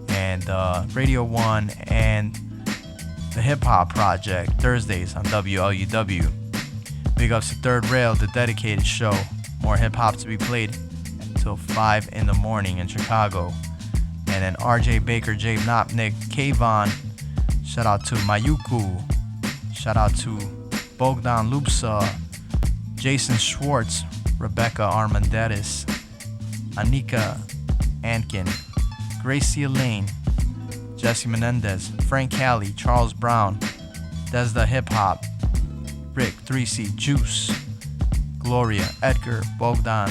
and Radio 1, and the Hip Hop Project, Thursdays on WLUW. Big ups to Third Rail, the dedicated show. More hip hop to be played until 5 in the morning in Chicago. And then RJ Baker, Jay Nopnik, Kayvon. Shout out to Mayuku. Shout out to Bogdan Lupsa, Jason Schwartz, Rebecca Armandettis, Anika Ankin, Gracie Lane, Jesse Menendez, Frank Cali, Charles Brown, Desda Hip Hop, Rick 3C, Juice, Gloria, Edgar, Bogdan,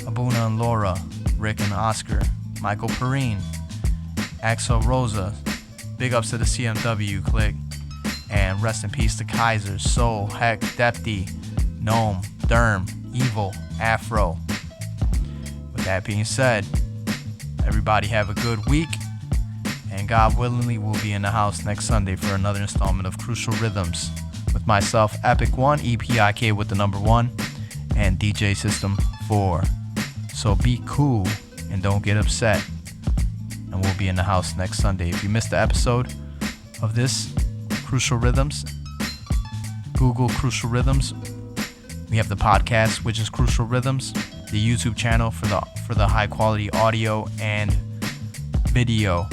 Abuna and Laura, Rick and Oscar, Michael Perrine, Axel Rosa, big ups to the CMW clique, and rest in peace to Kaiser, Soul, Heck, Depty, Gnome, Derm, Evil, Afro. With that being said, everybody have a good week. And God willingly, we'll be in the house next Sunday for another installment of Crucial Rhythms with myself, Epic One, EPIK with the number 1, and DJ System 4. So be cool and don't get upset. And we'll be in the house next Sunday. If you missed the episode of this Crucial Rhythms, Google Crucial Rhythms. We have the podcast, which is Crucial Rhythms, the YouTube channel for the high quality audio and video,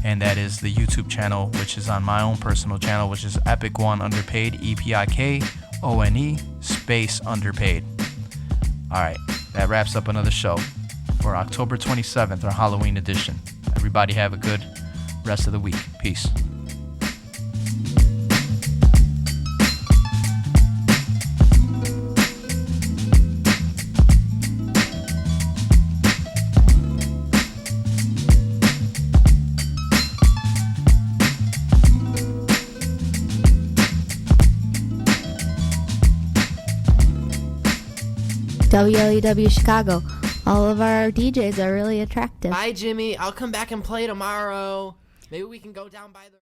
and that is the YouTube channel, which is on my own personal channel, which is Epic One Underpaid, EPIKONE space Underpaid. All right, that wraps up another show for October 27th, our Halloween edition. Everybody have a good rest of the week. Peace. WLEW Chicago. All of our DJs are really attractive. Bye, Jimmy. I'll come back and play tomorrow. Maybe we can go down by the...